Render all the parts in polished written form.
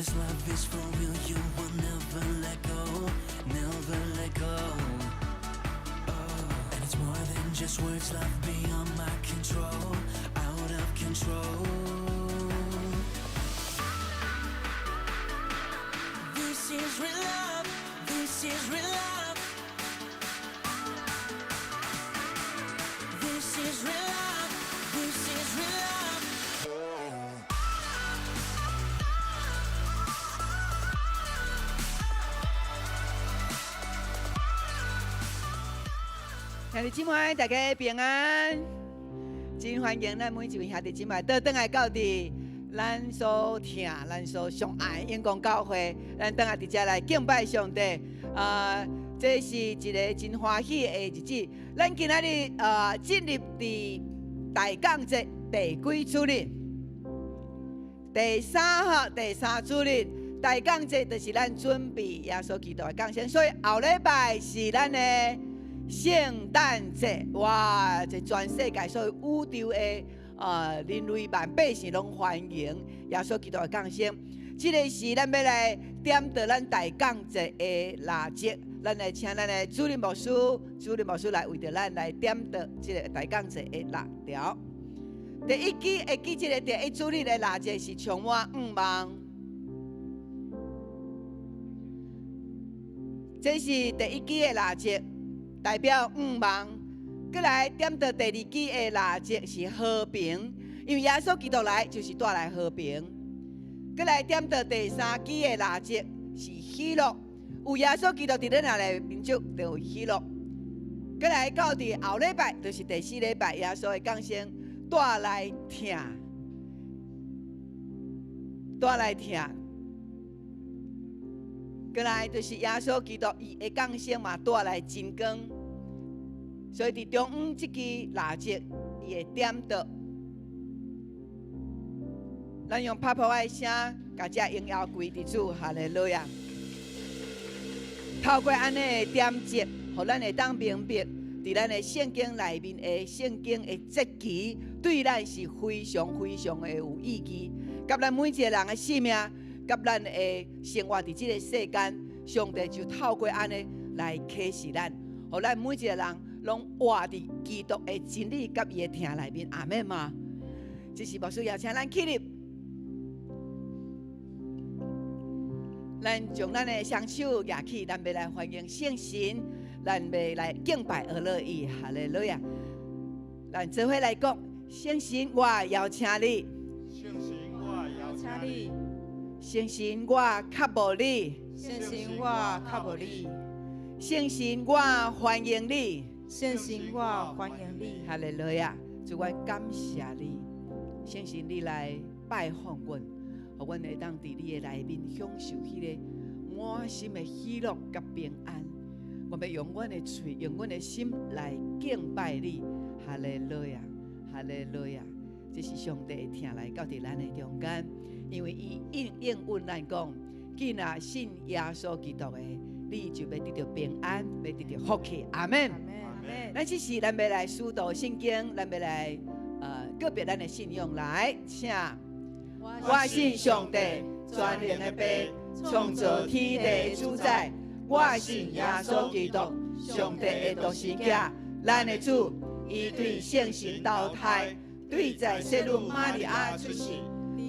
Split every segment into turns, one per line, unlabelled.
this love is for real, you will never let go, never let go. Oh, and it's more than just words, love beyond my control, out of control. This is real love, this is real love. This is real love, this is real love.
兄弟姊妹，大家平安！真欢迎咱每一位兄弟姊妹倒转来到伫咱所听、咱所上爱永光教会，咱倒来伫遮来敬拜上帝。这是一个真欢喜的日子。咱今仔日进入伫大港节第几主日？第3号、第3主日。大港节就是咱准备耶稣基督的降生，所以后礼拜是咱的圣诞节。哇！这全世界所有宇宙的人类万百姓拢欢迎耶稣基督的降生。这个是咱要来点到咱大港节的蜡烛，咱来请咱的主任牧师来为着咱来点到这个大港节的蜡条。第一支会记这个第一主日的蜡烛是充满5万。这是第一支的蜡烛，代表5万。再来点到第二支的蜡烛是和平，因为耶稣基督来就是带来和平。再来点到第3支的蜡烛是喜乐，有耶稣基督伫咱内面就有喜乐。再来到伫后礼拜，就是第4礼拜，耶稣的降生带来疼，带来疼。再来就是耶稣基督伊的降生嘛，带来真光，所以伫中午这支蜡烛伊会点到，咱用拍拍的声，甲这荣耀归伫主，哈利路亚！透过安尼的点烛，互咱会当明白，伫咱的圣经内面的圣经的节期，对咱是非常非常的有意义，甲咱每一个人的性命。甲咱的生活伫这个世间，上帝就透过安尼来启示咱，互咱每一个人拢活伫基督的真理甲伊的听内面。阿门嘛！这是牧师邀请咱起立，咱将咱的双手举起，咱要来欢迎圣神，咱要来敬拜而乐意。哈利路亚！咱做伙来讲，圣神，我邀请你。
圣神，我邀请你。
圣神，我较无你；
圣神，我较无你；
圣神，我欢迎你；
圣神，我欢迎你。
哈利路亚！主，我感谢你，圣神，你来拜访阮，互阮会当伫你的内面享受迄个满心的喜乐甲平安。我要用阮的嘴，用阮的心来敬拜你。哈利路亚！哈利路亚！这是上帝听来到伫咱的中间。因为伊应允咱讲，既然信耶稣基督的，你就要得到平安，要得到福气。阿门。咱这时咱要来疏导圣经，咱要来告别咱的信仰。来，请我信上帝，全能的爸，创造天地的主宰。我信耶稣基督，上帝的独生子，咱的主，伊对圣神投胎，对在圣母玛利亚出世。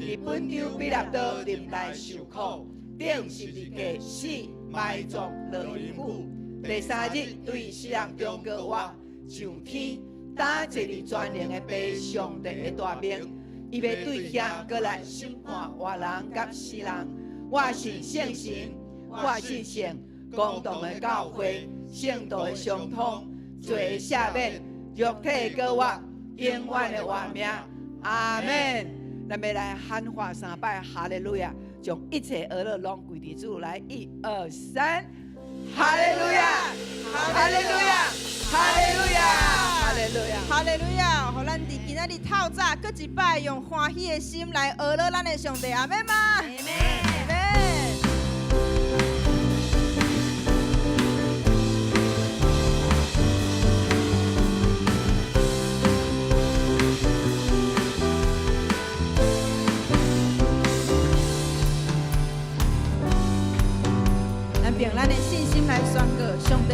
伫本丢比拉多林内受苦，顶十字架死，埋葬落阴府。第3日对死人中国活，上天打坐伫全能的爸上帝的大名，伊要对遐过来审判活人甲死人。我信圣神，我信圣公道的教会，圣道的相通，罪赦免，肉体过活，永远的活命。阿门。咱要来喊话3摆，哈利路亚！将一切恶乐拢归地主来，1、2、3，哈利路亚！哈利路亚！哈利路亚！哈利路亚！
哈利路亚！互咱伫今仔日透早，搁一摆用欢喜的心来学乐咱的上帝，阿门吗？阿门！阿门！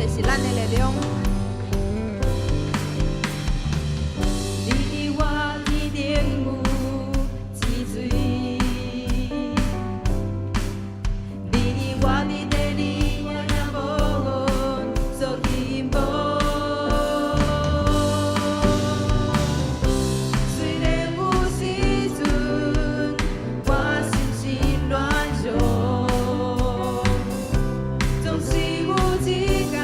是咱的力量。你我天顶有之水，你我伫地里我也无所希望。虽然有时阵我心心乱融，总是有一天，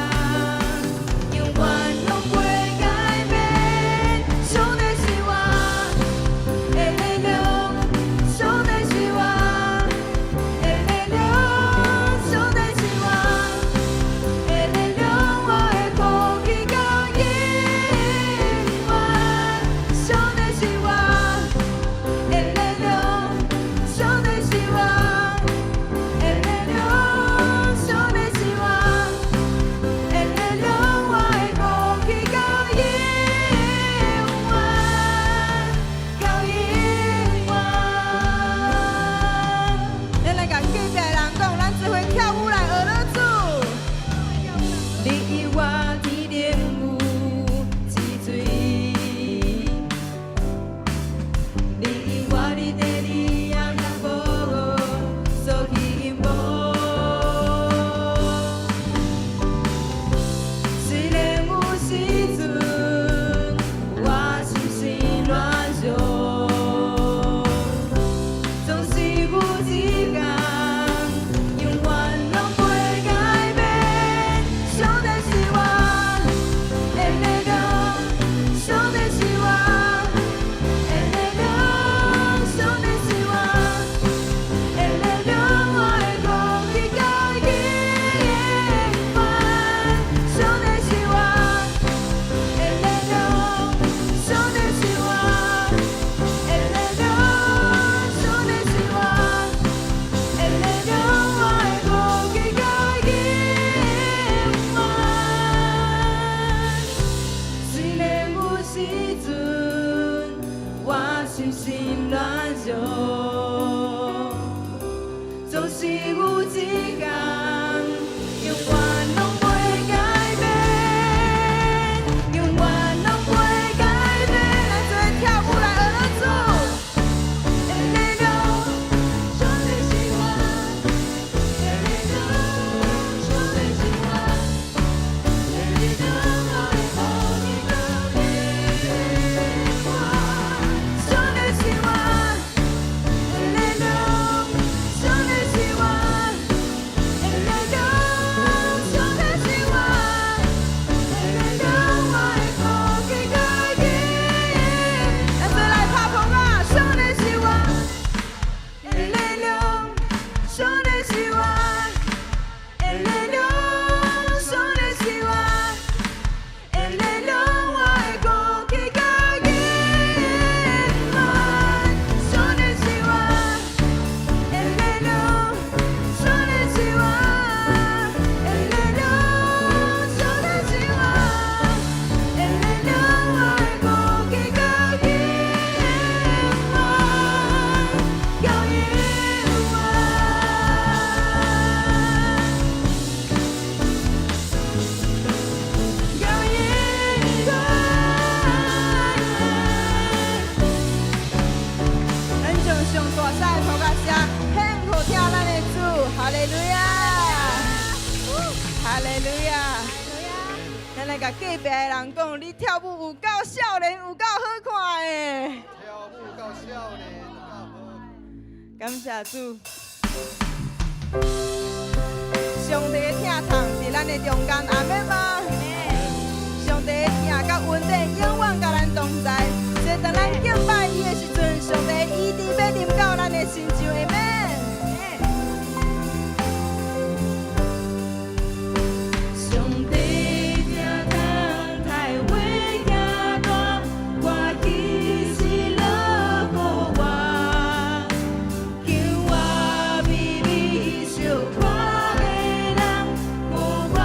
永远拢袂改变。上帝是我的力量，上帝是我的力量，上帝是我的力量，我会呼起到永远。上帝是我的力量，上帝是我的力量，上帝是我的力量，我会呼起到永远，到永远。咱来甲隔壁的人讲，咱做伙跳舞来学了主。你我天顶有之水，你我伫地里也无所希望。虽然有时阵我心心乱融，总是有一天，永远拢袂改变。上帝是我的力量，上帝是我的力量，上帝是我的力量，我会呼起到永远。上帝是我的力量，上帝是我的力量，上帝是我的力量，我会呼起到永远。虽然有时阵我心心乱融，总是有一天，永远拢袂改变，永远拢袂改变。咱做伙跳舞来学了主的力量，上帝是我的力量，上帝是我的力量，我会呼起到永远。上帝是我的力量，上帝是我的力量，上帝是我的力量，我会呼起到永远。咱做来拍捧啊！上帝是我的力量，上帝是我的力量，上帝是我的力量，我会呼起到永远。上帝是我的力量，上帝是我的力量，上帝是我的力量，我会呼起到永远，到永咱将上大声的呼ca声献互听咱的主，哈利路亚，哈利路亚。咱来甲隔壁的人讲，你跳舞有够少年，有够好看的。
跳舞到少年，到好。
感谢主，上帝的疼痛伫咱的中间，阿门吗？上帝的疼甲稳定永远甲咱同在。所以当咱敬拜伊的时阵，上帝一定要临到咱的心上，阿门。上帝疼痛太伟大，我其实落予我，求我秘密小看的人，无我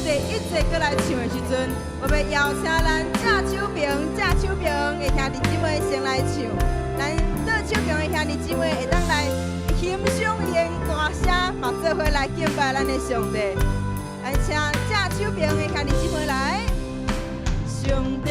第一节过来唱的时阵，我要邀请咱正手边的兄弟姊妹先来唱，咱倒手边的兄弟姊妹会当来欣赏伊的歌声，嘛做伙来敬拜咱的上帝。来，请正手边的兄弟姊妹来，上帝。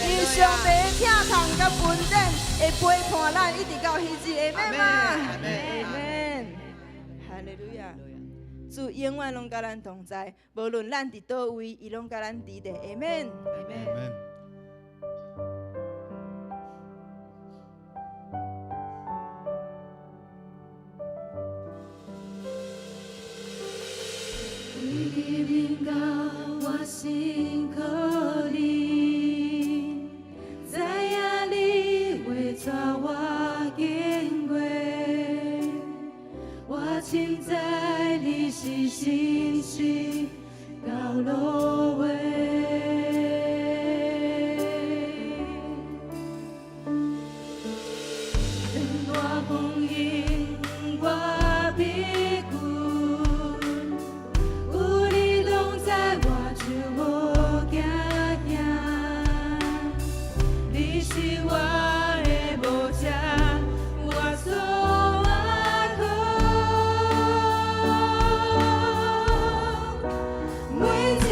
因上帝疼痛甲恩典会陪伴咱一直到彼日，阿门嘛，阿门，哈利路亚。主永远拢甲咱同在，无论咱伫倒位，伊拢甲咱伫地，阿门，阿门。
你的灵高，我心可你，在夜里为抓我经过，我凊知你是信实到落位。大风迎我必每一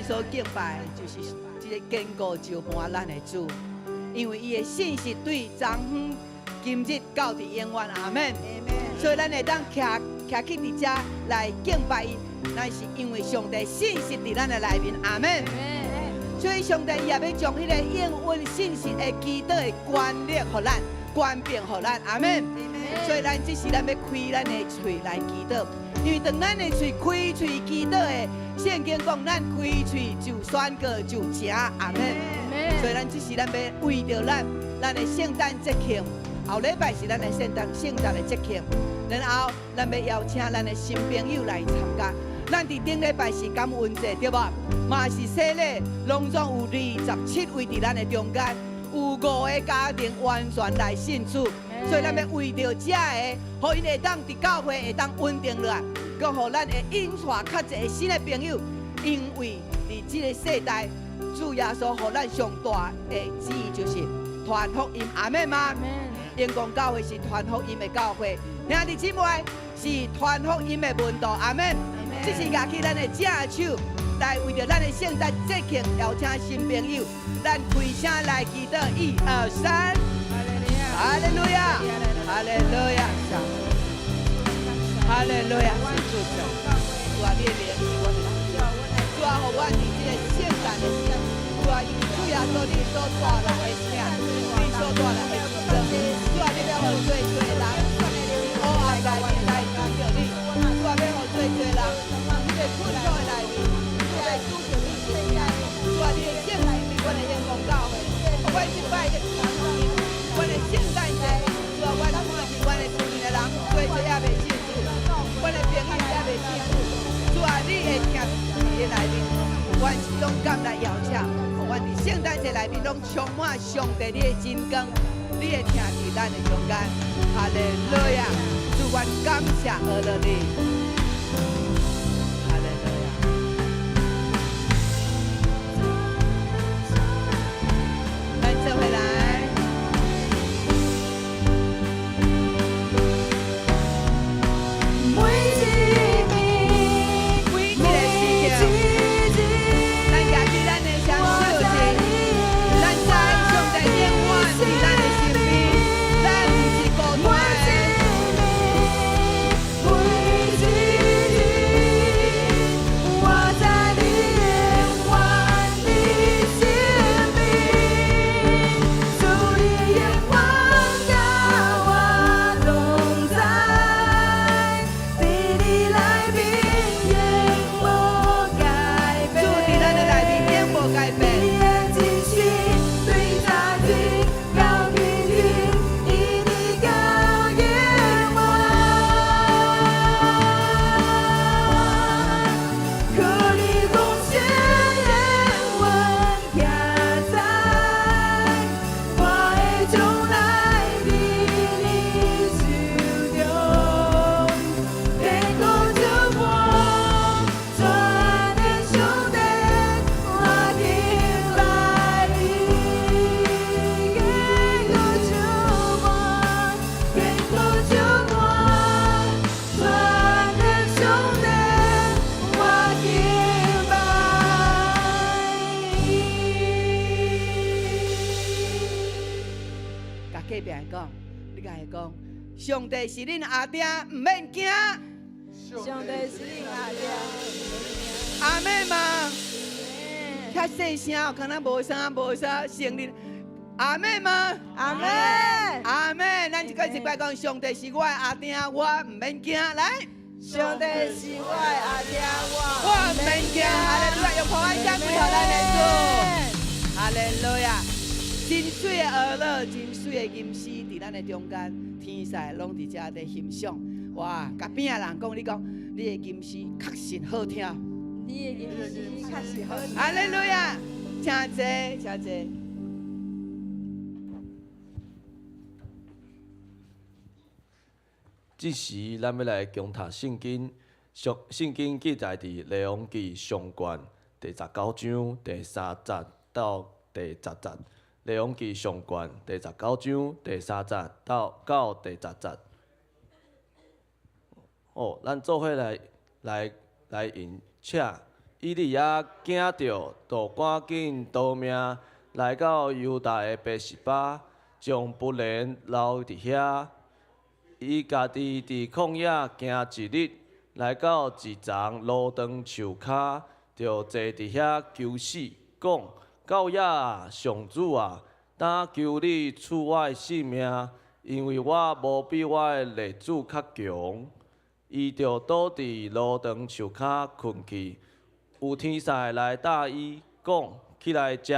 所敬拜就是这个坚固照搬咱的主，因为伊的信息对昨昏、今日到伫永远，阿门。所以咱会当徛起伫遮来敬拜伊，那是因为上帝信息伫咱的内面，阿门。所以上帝也要将迄个应允信息的祈祷的权力互咱，权柄互咱，阿门。所以咱这是咱要开咱的嘴来祈祷，因为当咱的嘴开嘴祈祷的，圣经讲咱开嘴就宣告就成，阿门。所以咱这是咱要为着咱的圣诞节庆，后礼拜是咱的圣诞的节庆，然后咱要邀请咱的新朋友来参加。咱伫顶礼拜是感恩节，对吧？嘛是洗礼，拢总有27位伫咱的中间，有5个家庭完全来信主，所以咱要为着这个，互因会当伫教会会当稳定落来，佮互咱会引带较侪新的朋友，因为伫这个世代，主耶稣互咱上大的旨意就是传福音，阿门吗？因公教会是传福音的教会，兄弟姊妹是传福音的门徒，阿门。这是举起咱的正手，来为着咱的圣诞节庆邀请新朋友，咱开声来祈祷，1、2、3，哈利路亚，哈利路亚，哈利路亚，是主主，主啊，你的怜悯我们，主啊，互我伫这个圣诞的时候，主啊，因为主耶稣你所带来的请，你所带来的祝福，主啊，你要互最多人，我爱来感谢你，主啊，要互最多人。在困苦的内面，在拄着你圣爱，主啊，你的圣灵是阮的阳光教会，我是拜的传福音，阮的圣诞节，主啊，阮看是阮的厝边的人，做做也袂信主，阮的朋友也袂信主，主啊，你会听你的内面，阮是勇敢来邀请，阮伫圣诞节内面拢充满上帝你的真光，你会听伫咱的中间，哈利路亚，主阮感谢阿乐你。壁讲，你甲伊讲，上帝是恁阿爹，毋免惊。
上帝是恁阿爹，
阿妹嘛，较细声，可能无啥成立。阿妹嘛，
阿门。
阿妹，咱一个一摆讲，上帝是我的阿爹，我毋免惊。来，
上帝是我的阿爹，
我毋免惊。哈利路亚，用口爱赞美互咱的主。哈利路亚，真水的娱乐，真水的吟诗，伫咱的中间，天使拢伫遮在欣赏。哇，甲边仔人讲，你讲你的吟诗确实好听。
你的吟诗确实好听。
哈利路亚，请坐，请坐。
这时，咱要来共读圣经。圣经记载伫《列王记》上卷第19章第3节到第10节，《列王记》上卷第19章第3节到第10节。哦，咱做伙来引，且以利亚惊着，就赶紧逃命来到犹大的别是巴，将妇人留伫遐。伊家己伫旷野行一日，来到一丛路长树骹，就坐伫遐求死，讲：到野啊，上主啊，但求你赐我性命，因为我无比我的列祖较强。伊就倒伫路长树骹困去。有天使来答伊，讲：起来食。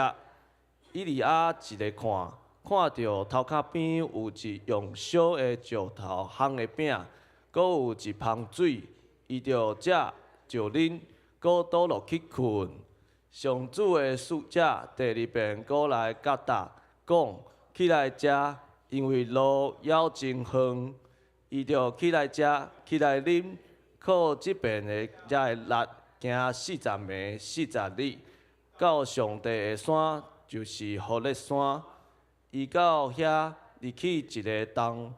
以利亚一个看。看到头壳边有一用小的石头烘的饼，阁有一捧水，伊就食就啉，阁倒落去困。上主的使者第二遍阁来甲答，讲：起来食，因为路遥真远。伊就起来食，起来啉，靠即边的才会力行40暝40日，到上帝的山，就是何烈山。伊到遐入去一个洞，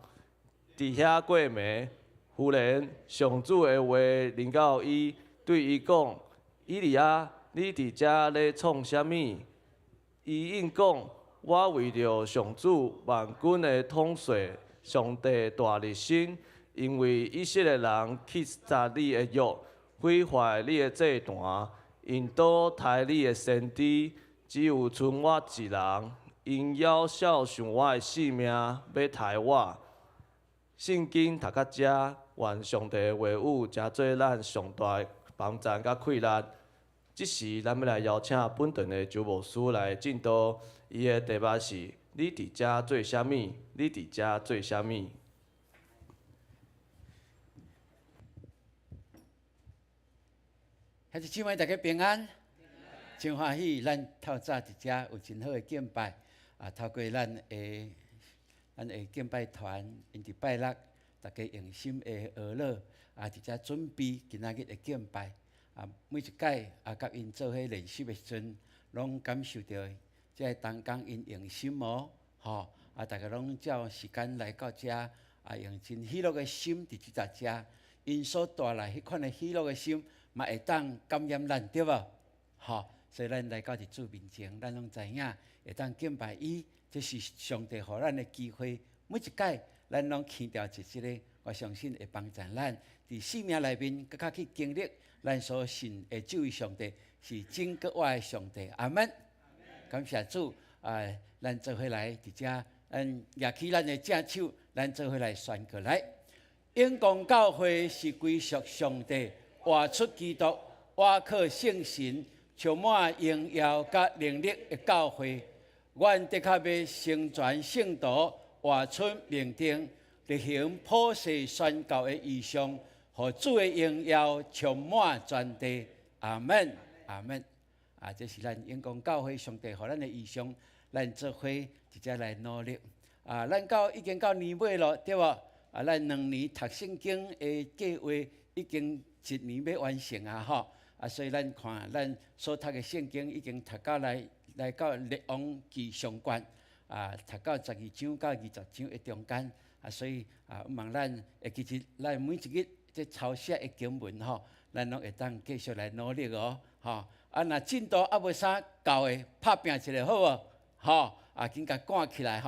伫遐过暝。忽然，上主的话临到伊，对伊讲：以利亚，你伫遮咧创啥物？伊应讲：我为着上主万军的统帅，上帝大热心，因为以色列人去杀你的约，毁坏你的祭坛，因倒杀你的先知，只有剩我一人。因要孝顺我的性命，要杀我。圣经读到遮，愿上帝的话语真做咱上大的帮助甲快乐。即时，咱要来邀请本顿的主牧师来进导，伊的题目是：你伫遮做啥物？你伫遮做啥物？
还是姊妹大家平安，真欢喜，咱透早伫遮有真好的敬拜。透过咱的敬拜团，因伫拜六，大家用心的娱乐，伫遮准备今仔日的敬拜。每一届甲因做伙练习的时阵，拢感受到即个当工因用心大家拢照时间来到遮，用真喜乐的心伫即遮，因所带来迄款的喜乐的心，嘛会当感染咱，对无？所以咱来到主面前，咱拢知影。会当敬拜伊，这是上帝予咱的机会。每一届，咱拢去掉一个，我相信会帮助咱伫生命内面，更加去经历咱所信的这位上帝是真国外的上帝。阿门。感谢主，咱做伙来伫遮，咱举起咱的正手，咱做伙来宣告来。永光教会是归属上帝，活出基督，活靠圣神，充满荣耀甲能力的教会。阮的确要成全圣道，活出命定，实行普世宣教的意向，互主的荣耀充满全地。阿门，阿门。这是咱永光教会上帝互咱的意向，咱做伙直接来努力。咱已经到年尾了，对无？咱2年读圣经的计划已经1年要完成所以咱看咱所读的圣经已经读到来到列王记上卷，读到12章到20章的中间，所以望咱其实咱每一日即抄写的经文咱拢会当继续来努力若进度无啥够的，拍拼一下好无？紧甲赶起来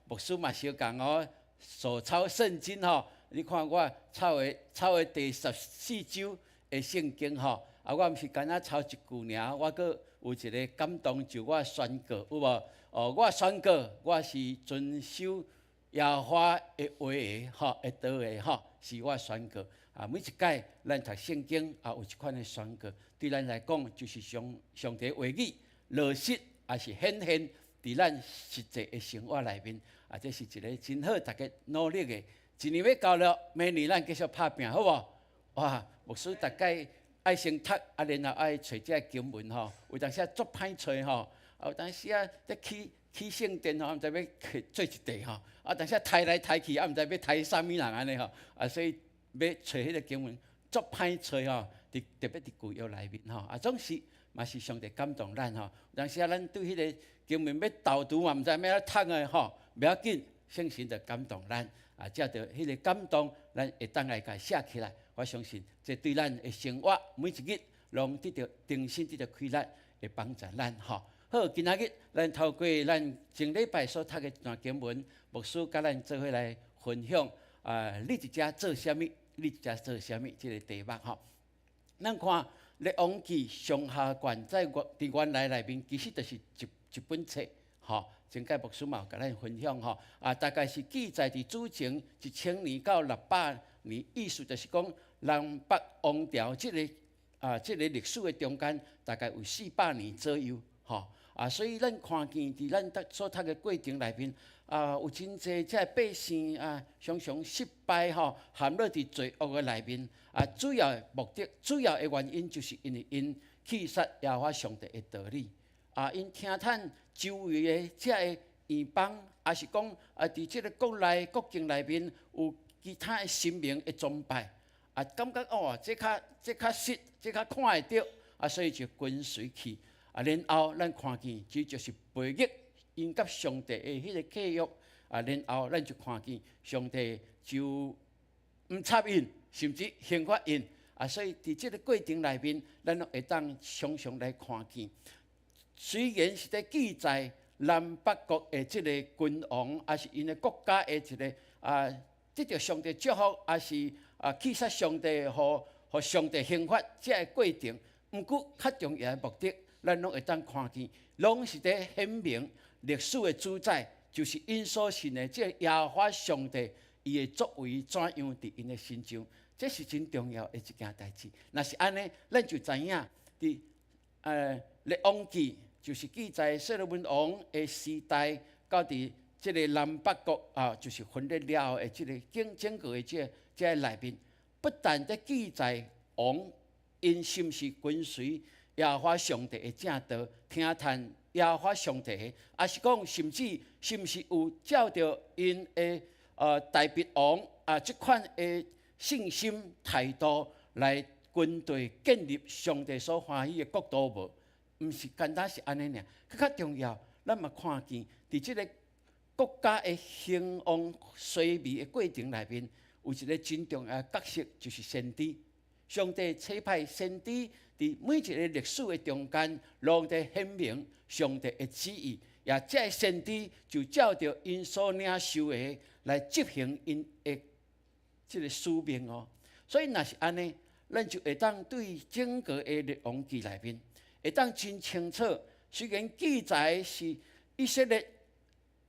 牧师嘛小共哦，手抄圣经吼，你看我抄的第14周的圣经吼，我毋是干那抄一句尔，我阁有一个感动，就我宣告有无？我宣告我是遵守耶和华的话的吼，的道的吼，是我宣告。每一届咱读圣经有一款的宣告，对咱来讲就是上帝话语落实，也是显现伫咱实际的生活内面。这是一个真好，大家努力的。一年要到了，明年咱继续拍拼，好无？哇！牧师大概爱先读，然后爱找这经文吼，有当时足歹找吼，有当时在起圣殿吼，毋知要做一地吼，当时抬来抬去，毋知要抬啥物人安尼吼，所以要找迄个经文足歹找吼，特别伫旧约内面吼，总是嘛是上帝感动咱吼。有当时咱对迄个经文要导读嘛，毋知要怎读的吼，不要紧，圣神就感动咱，借着迄个感动，咱会当来甲写起来。我相信这对咱的生活每一日，拢得到重新得到开力，会帮助咱吼。好，今仔日咱透过咱前礼拜所读的一段经文，牧师甲咱做伙来分享。你一家做啥物？你一家做啥物？这个题目吼。咱看列王记上下卷在原来内面，其实就是一本册吼。前届牧师嘛有甲咱分享吼。大概是记载伫主前1000年到600年，意思就是讲南北王朝这个历史的中间，大概有400年左右吼。所以咱看见伫咱所读的过程内面，有真济这百姓常常失败吼，陷落伫罪恶的内面。主要的目的、主要的原因，就是因为因弃杀耶和华上帝的道理。因听趁周围的这个异邦，也是讲伫这个国内国境内面有其他的神明的崇拜，感觉这较实，这较看会到，所以就跟随去。然后咱看见，这就是背逆因甲上帝的迄个契约。然后咱就看见上帝就毋插因，甚至刑罚因。所以伫这个过程内面，咱会当常常来看见。虽然是在记载南北国的这个君王，也是因的国家的一个得到上帝祝福，也是弃杀上帝，互上帝刑罚这个过程。毋过较重要的目的，咱拢会当看见，拢是在显明历史的主宰，就是因所信的这耶和华上帝，伊的作为怎样伫因的心中，这是真重要的一件代志。若是安尼，咱就知影伫列王记，就是记载所罗门王的时代，到伫这个南北国就是分裂了后的这个整个的这个内面，不但在记载王因是毋是跟随耶和华上帝的正道，听叹耶和华上帝的，也是讲甚至是毋是有照着因的大鼻王这款的信心态度来军队建立上帝所欢喜的国度无？毋是简单是安尼尔，更较重要，咱嘛看见伫即个国家的兴旺衰微的过程内面，有一个真重要的角色，就是先知。上帝差派先知伫每一个历史的中间，拢在显明上帝的旨意。也这个先知就照着因所领受的来执行因的这个使命哦。所以若是安尼，咱就会当对整个的列王记内面，会当真清楚。虽然记载是以色列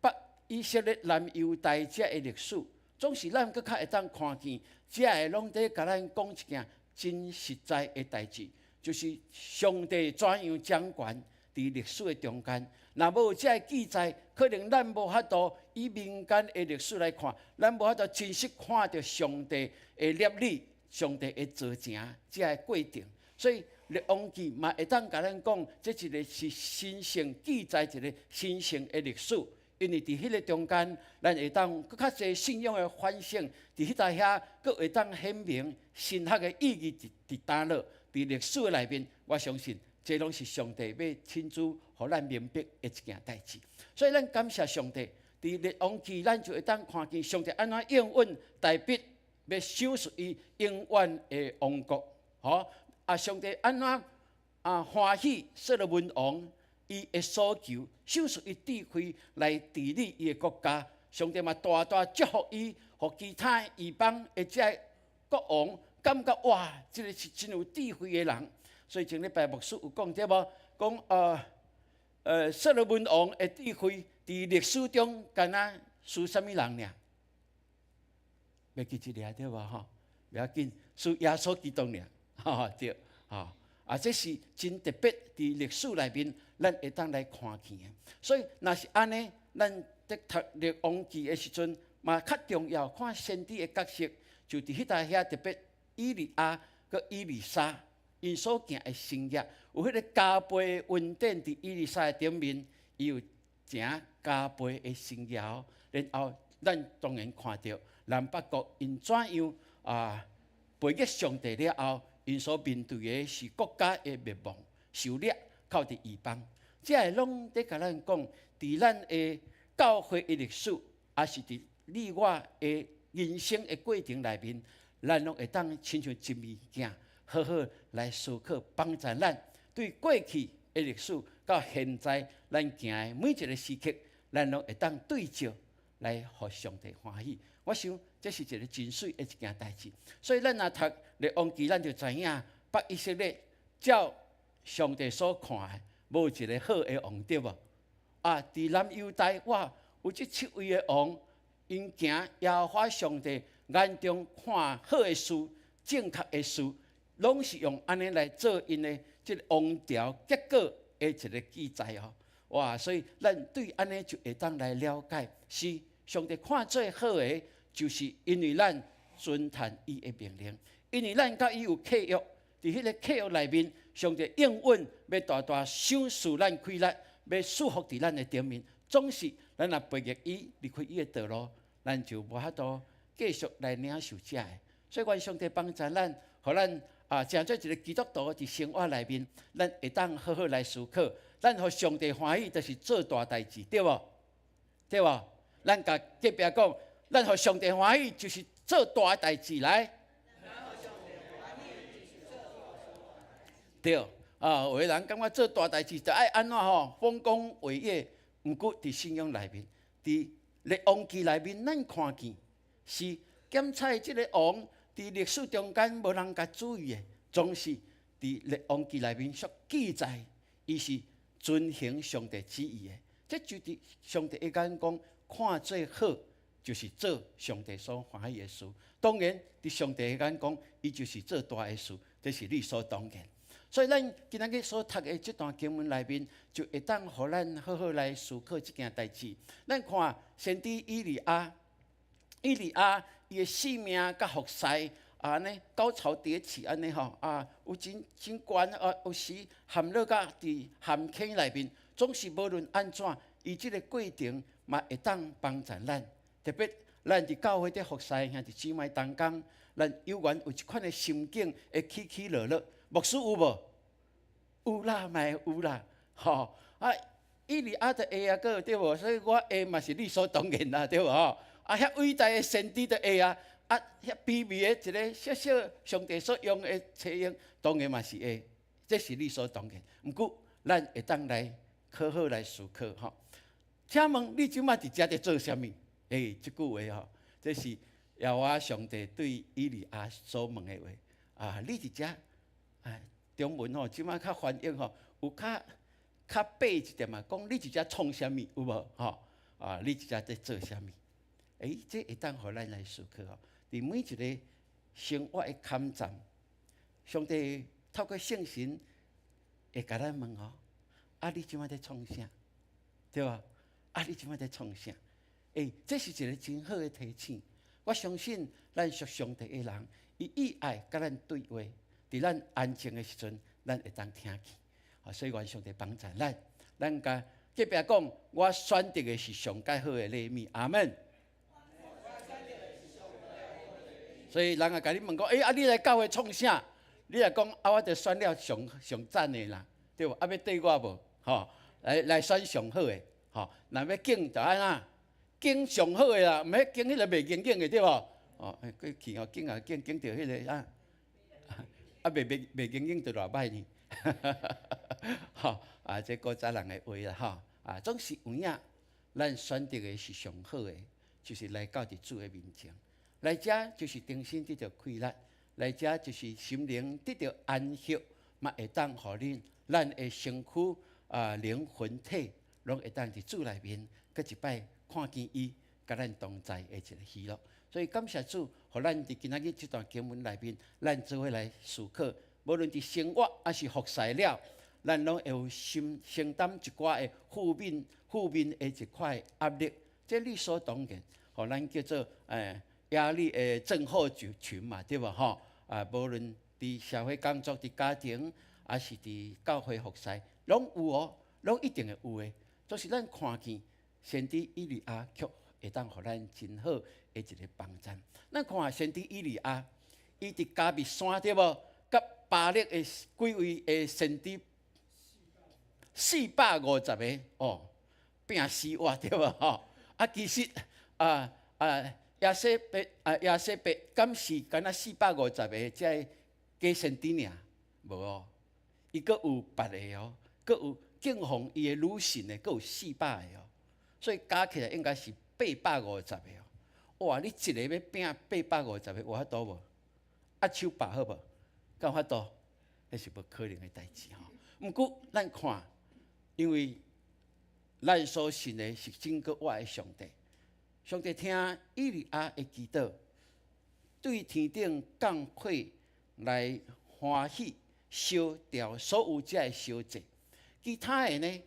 北以色列南犹大这的历史，总是咱搁较会当看见，这个拢在甲咱讲一件真实在的代志，就是上帝怎样掌权伫历史的中间。若无这个记载，可能咱无法度以民间的历史来看，咱无法度真实看到上帝的律例、上帝的造成这个过程。所以列王记嘛会当甲咱讲，这一个是神圣记载一个神圣的历史。因为伫迄个中间，咱会当更较侪信仰的反省，伫迄搭遐，佫会当显明神学的意义伫哪落。伫历史的内面，我相信这拢是上帝要亲自互咱明白的一件代志。所以咱感谢上帝，伫列王记，咱就会当看见上帝安怎应允大卫要收拾伊永远的王国，上帝安怎欢喜所罗门王。伊的所求，收拾伊智慧来治理伊的国家，上帝嘛大大祝福伊，互其他异邦或者国王感觉哇，这个是真有智慧的人。所以前礼拜牧师有讲对无？讲所罗门王的智慧伫历史中，敢若输什么人尔？袂记一个对无吼？袂要紧，输耶稣基督尔，对，这是真特别伫历史内面，咱会当来看见的。所以若是安尼，咱在读列王记的时阵，嘛较重要看先知的角色，就伫迄搭遐特别以利亚佮以利沙，因所行的生业，有迄个加倍的恩典伫以利沙的顶面，伊有正加倍的生业。然后咱当然看到南北国因怎样背逆上帝了后，因所面对的是国家的灭亡、受掠，靠伫异邦。这个拢在甲咱讲，伫咱的教会的历史，也是伫你我的人生的过程内面，咱拢会当亲像一物件，好好来思考，帮助咱对过去的历史到现在咱行的每一个时刻，咱拢会当对照来，互上帝欢喜。我想这是一个真水的一件代志。所以咱若读列王记，咱就知影北以色列照上帝所看的，无一个好的王对无？伫南犹大，哇，有这7位的王，因行耶和华上帝眼中看好的事、正确的事，拢是用安尼来做因的这个王朝结果的一个记载哦。哇，所以咱对安尼就会当来了解，是上帝看最好的，就是因为咱遵谈伊的命令，因为咱甲伊有契约，伫迄个契约内面，上帝应允要大大赏赐咱开力，要束缚伫咱的顶面。总是咱若背逆伊，离开伊的道路，咱就无法度继续来领受这的。所以愿上帝帮助咱，互咱成做一个基督徒伫生活内面，咱会当好好来思考。咱互上帝欢喜，就是做大代志，对无？对无？咱甲隔壁讲，咱互上帝欢喜，就是做大代志来。对，有的人感觉做大代志就爱安怎吼，丰功伟业。毋过伫信仰内面，伫列王记内面，咱看见是检查即个王伫历史中间无人甲注意的，总是伫列王记内面所记载，伊是遵行上帝旨意的。这就伫上帝的眼光看最好，就是做上帝所欢喜的事。当然，伫上帝的眼光，伊就是做大的事，这是理所当然。所以，咱今仔日所读的这段经文内面，就会当互咱好好来思考这件代志。咱看先知以利亚，伊的性命甲服侍安尼高潮迭起安尼吼有真悬有时含落甲伫陷坑内面，总是无论安怎，伊即个过程嘛会当帮助咱。特别咱伫教会伫服侍兄弟姊妹当中，咱有缘有一款的心境会起起落落。牧师有无？有啦，嘛有啦，吼以利亚的会个对无？所以我会嘛是理所当然啦，对无？遐伟大的先知的会遐卑微的一个小小上帝所用的采用，当然嘛是会，这是理所当然。毋过咱会当来好好来思考吼。请问你即摆伫遮伫做啥物？即句话吼，这是耶和华上帝对以利亚所问的话。你伫遮？中文吼，即摆较翻译吼，有较白一点嘛，讲你伫遮创啥物有无？你伫遮在做啥物？这会当互咱来思考吼。伫每一个生活的坎站，上帝透过圣神会甲咱问吼：你即摆在创啥？对吧？你即摆在创啥？这是一个真好的提醒。我相信咱属上帝的人，伊意爱甲咱对话。伫咱安静的时阵，咱会当听见。所以愿上帝帮助咱。咱甲隔壁讲，我选择的是上介好的礼物。阿门。所以人甲你问讲，你来教会创啥？你来讲，我着选了上赞的啦，对无？要对我无？来选上好的。若要敬就安怎？敬上好的啦，毋免敬迄个袂敬敬的，对无？过去敬着迄个袂经经就偌歹呢，这古早人的话啦，总是有影，咱选择的是上好的，就是来到伫主的面前，来遮就是重新得到快乐，来遮就是心灵得到安息，嘛会当互咱的身躯灵魂体，拢会当伫主内面，搁一摆看见伊甲咱同在的一个喜乐。所以感谢主，互咱伫今仔日这段经文内面，咱做伙来思考，无论伫生活还是服侍了，咱拢会有承担一寡的负面的一块压力，这理所当然，互咱叫做压力的症候群嘛，对无吼？无论伫社会工作、伫家庭，还是伫教会服侍，拢有哦，拢一定会有的。就是咱看见先知以利亚，却会当互咱真好的一个帮助。咱看先知以利亚，伊伫加密山对无？甲巴力的几位的先知450个哦，拼死活对无吼？其实亚西伯敢是敢若450个这假先知尔？无哦，伊阁有别个哦，阁有敬奉伊的女神的，阁有400个哦，所以加起来应该是850个哦。哇！你一个要拼850个，有法度无？手把好无？敢有法度？那是无可能的代志吼。毋过咱看，因为咱所信的是真个活的上帝。上帝听以利亚的祈祷，对天顶降火来欢喜烧掉所有这的烧祭。其他的呢？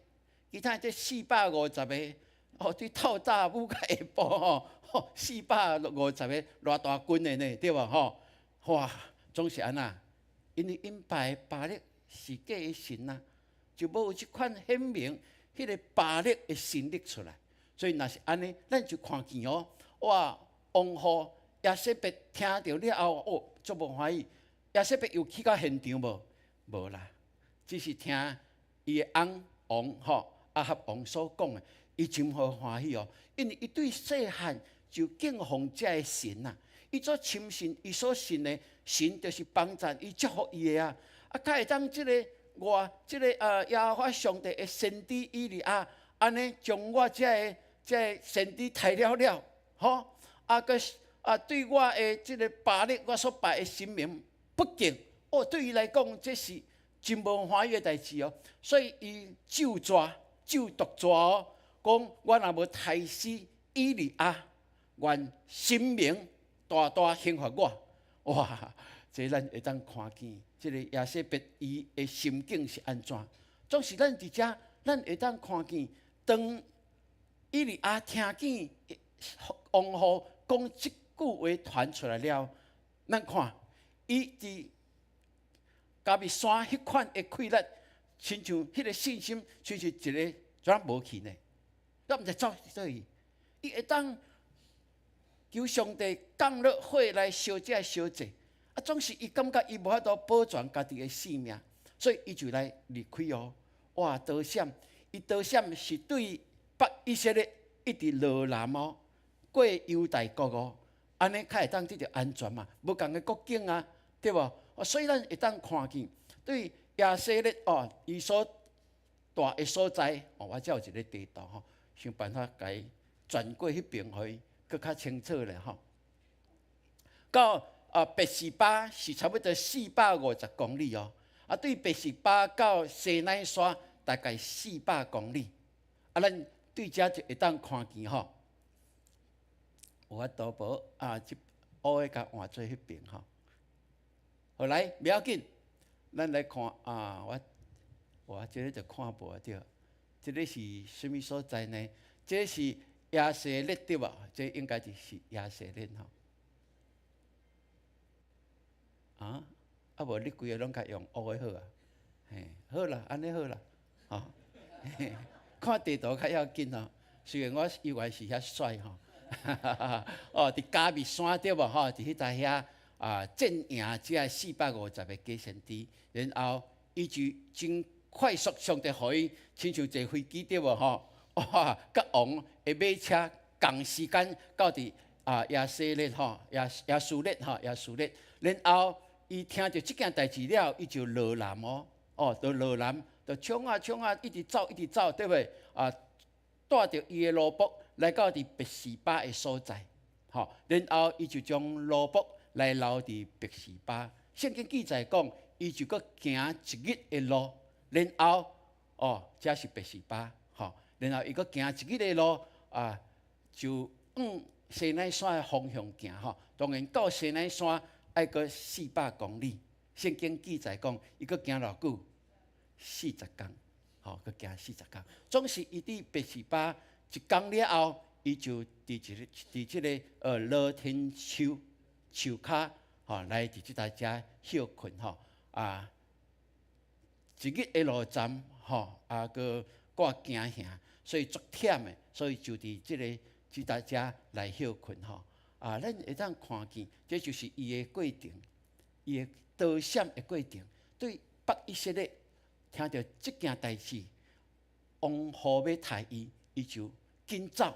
其他这450个哦，对透早舞到下晡吼，450个偌大军的呢，对无吼？哇，总是安那，因为因拜巴力是假的神啊，就无有即款显明迄个巴力的神力出来。所以若是安尼，咱就看见哦，哇！王后亚西伯听到了后，哦，足无欢喜。亚西伯有去到现场无？无啦，只是听伊的翁王吼亚哈王所讲的，伊真好欢喜哦，因为伊对细汉就敬奉这个神啊，伊所深信伊所信的神，就是帮助伊祝福伊的啊。较会当即个耶和华上帝的先知以利亚，安尼将我这个先知抬了，吼，对我的即个巴力，我所拜的神明不敬，哦，对伊来讲，这是真无欢喜的代志哦。所以伊咒毒蛇哦，讲我若无杀死以利亚，愿神明大大刑罚我。哇！这咱会当看见，这个亚西伯伊的心境是安怎？总是咱伫遮，咱会当看见，当以利亚听见王后讲即句话传出来了，咱看伊伫加密山迄款的快乐，亲像迄个信心，亲像一个怎无去呢？咱毋知走倒去，伊会当求上帝降落火来烧这烧祭，总是伊感觉伊无法度保全家己的性命，所以伊就来离开哦。哇！逃闪，伊逃闪是对北以色列一直落南哦，过犹大国哦，安尼较会当得到安全嘛，无共个国境啊，对无？所以咱会当看见，对亚西列哦，伊所大的所在哦，我才有一个地图吼，想办法甲伊转过迄边去，搁较清楚咧吼。到别是巴是差不多450公里哦，对别是巴到西奈山大概400公里，咱对遮就会当看见吼，有法度无即乌的甲换做迄边吼。后来不要紧，咱来看我这个就看无对，这个是什么所在呢？这是亚西列对吧？这应该就是亚西列吼。无你规个拢甲用乌的好啊？嘿，好啦，安尼好啦，吼。看地图较要紧哦。虽然我以为是遐帅吼，伫加密山对无吼？伫迄搭遐。战赢这450个假先知，然后伊就真快速，上帝互伊亲像坐飞机对无吼？哇！甲王的马车同时间到伫亚西列吼，亚苏列，然后伊听到即件代志了，伊就落南哦，就落南，就冲啊，一直走，对袂？带着伊的罗卜来到伫别是巴的所在，吼，然后伊就将罗卜来留伫别是巴。圣经记载讲，伊就搁行一日的路，然后这是别是巴，吼，然后伊搁行一日的路就往西奈山的方向行，吼。当然到西奈山爱搁400公里。圣经记载讲，伊搁行偌久，40天，吼，搁行40天。总是伊伫别是巴一天了后，伊就伫即个罗天树骹，吼，来伫即搭遮休困，吼一日的路站，吼搁挂行行，所以足忝的，所以就伫即搭遮来休困，吼咱会当看见，这就是伊的过程，伊的道险的过程。对北以色列听到即件代志，王后要杀伊，伊就紧走。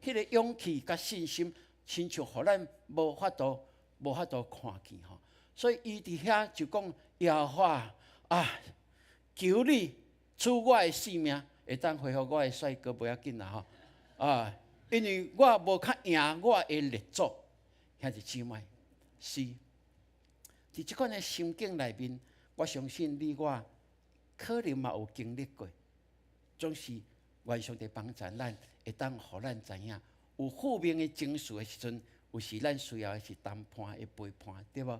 迄个勇气甲信心，亲像互咱无法度看见吼。所以伊伫遐就讲：耶和华求你赐我的性命，会当恢复我的帅哥，不要紧啦吼因为我无较赢我的列祖，兄弟姊妹，是伫即款的心境内面，我相信你我可能嘛有经历过，总是愿上帝帮助咱，会当互咱知影，有负面的情绪的时阵，有时咱需要的是谈判的陪伴，对无？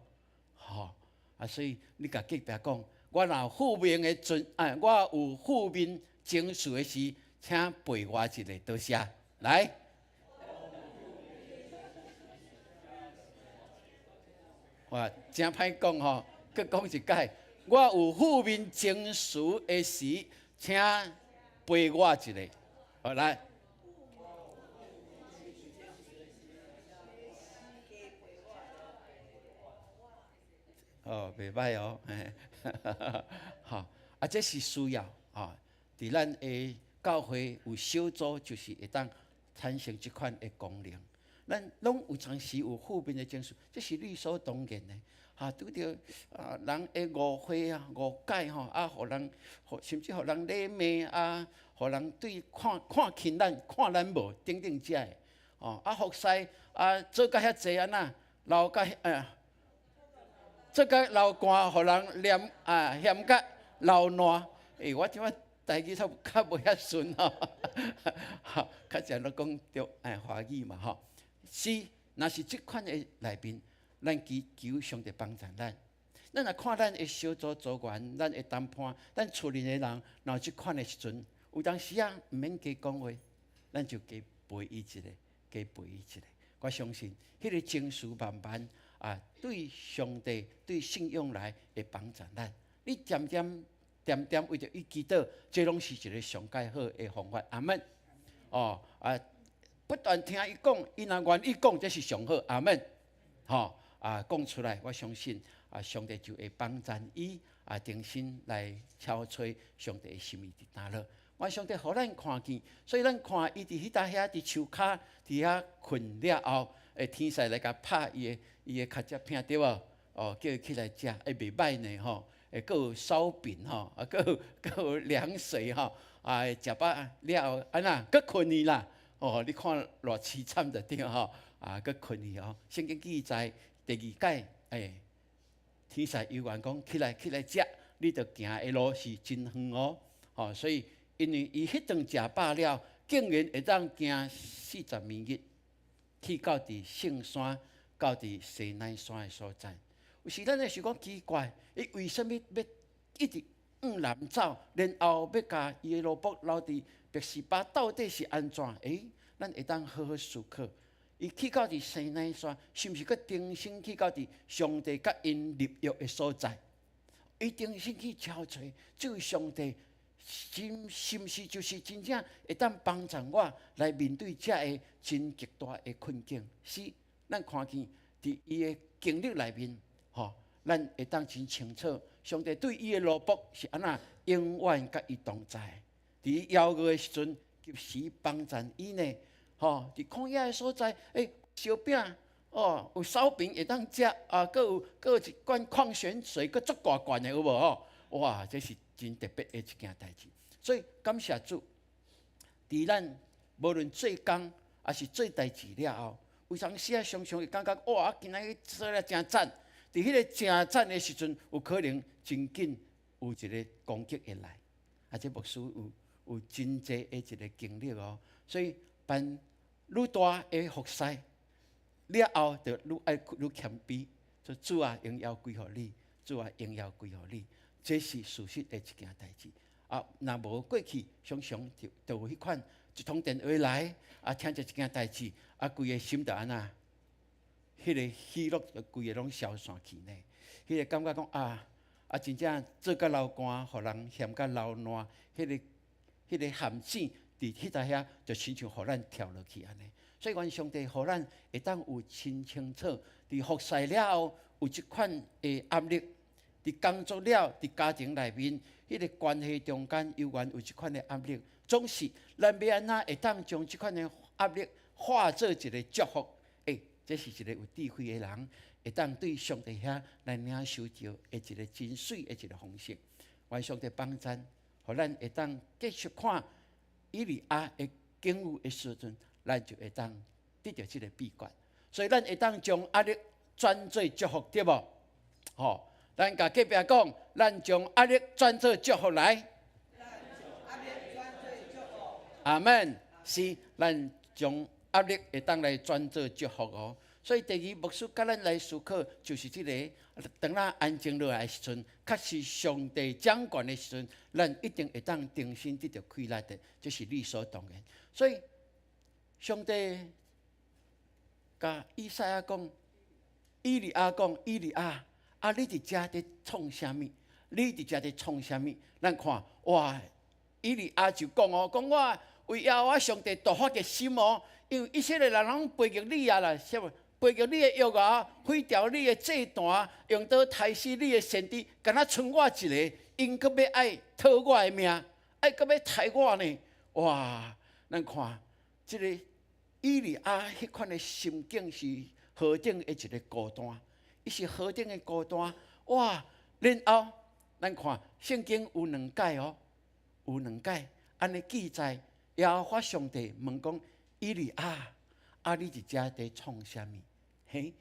所以你甲隔壁讲，我若有负面的我有负面情绪的时，请陪我一下，多谢。来，哇，真歹讲吼，佮讲一解。我有负面情绪的时，请陪我一下。好，来。袂歹哦，好，这是需要伫咱的教会有小组，就是会当产生即款的功能。咱拢有常时有负面的情绪，这是理所当然的。拄着人的误会误解互人，甚至互人礼骂互人对看轻咱，看咱无等等遮的。服侍做甲遐济安那，留甲做甲流汗，互人嫌甲流烂。我即摆台语较袂遐顺较常都讲着华语嘛吼。是，若是即款的内面，咱求上帝帮助咱。咱若看咱的小组组员，咱的谈判，咱厝里的人，若有即款的时阵，有当时毋免加讲话，咱就加陪伊一下，我相信，迄个情绪慢慢对上帝、对信仰来会帮助咱。你点为着伊祈祷，这拢是一个上介好的方法。阿门。不断听伊讲，伊若愿意讲，这是上好。阿门。讲出来，我相信上帝就会帮助伊定心来敲吹上帝的心意伫哪落。我上帝互咱看见，所以咱看伊伫迄搭遐伫树骹伫遐困了后，天使来甲拍伊的脚趾片对无？叫伊起来食，袂歹呢吼。佫有烧饼吼，佫有凉水吼，食饱了后安那佫困去啦。你看偌凄惨就对吼，佫困去吼。圣经记载第2届，天使犹原讲起来食，你着行的路是真远哦。所以因为伊迄顿食饱了，竟然会当行40暝日，去到伫圣山，到伫西奈山的所在。有时咱会想讲奇怪，伊为什么要一直往南走，然后要甲伊的罗卜留伫别是巴，到底是安怎？咱会当好好思考。伊去到伫西奈山，是毋是佮定心去到伫上帝甲因立约的所在？伊定心去敲锤，这位上帝是毋是就是真正会当帮助我来面对这个真极大的困境？是，咱看见伫伊的经历内面。咱会当真清楚，上帝对伊的罗卜是安那永远甲伊同在。伫邀约的时阵，及时帮助伊呢。伫旷野的所在，烧饼有烧饼会当食佫有一罐矿泉水，佫足大罐的有无？哇，这是真特别的一件代志。所以感谢主，伫咱无论做工还是做代志了后，有当时啊常常会感觉哇，今仔日做了真赞。伫迄个真赞的时阵，有可能真紧有一个攻击会来，这牧师有真济的一个经历哦。所以办愈大的服侍了后，就愈爱愈谦卑。说主啊，荣耀归乎你，主啊，荣耀归乎你，这是事实的一件代志。若无过去，常常就有迄款一通电话来，听着一件代志，规个心就安那，迄个喜乐就规个拢消散去呢。迄个感觉讲真正做甲流汗，互人嫌甲流烂，迄个陷阱伫迄搭遐，就亲像互咱跳落去安尼。所以，愿上帝互咱会当有真清楚，伫服侍了后有即款的压力，伫工作了，伫家庭内面，迄个关系中间，有即款的压力。总是咱要安怎会当将即款的压力化作一个祝福？这是一个有智慧的人，会当对上帝遐来领受着的一个真水的一个方式。愿上帝帮咱，互咱会当继续看以利亚的景物的时阵。咱就会当得到这个秘诀，所以咱会当将压力转做祝福，对无？咱甲隔壁讲，咱将压力转做祝福来。阿门。是，咱将压力会当来转做祝福哦。所以第二，牧师甲咱来思考，就是这个，当咱安静落来的时阵，确实上帝掌管的时阵，咱一定会当重新得到快乐的，这是理所当然。所以。上帝甲以赛亚讲，以利亚讲，以利亚，你伫遮伫创啥物？你伫遮伫创啥物？咱看，哇！以利亚就讲哦，讲我为了我上帝大发热心哦，因为以色列人拢背逆你啊啦，什么？背逆你的约啊，毁掉你的祭坛，用刀杀死你的先知，敢若剩我一个，因阁要爱讨我的命，爱阁要杀我呢？哇！咱看。这个以利亚迄款的心境是何等的一个孤单，伊是何等的孤单哇！然后咱看圣经有2解哦，有2解，安尼记载耶和华上帝问讲：以利亚，你伫遮伫创啥物？嘿，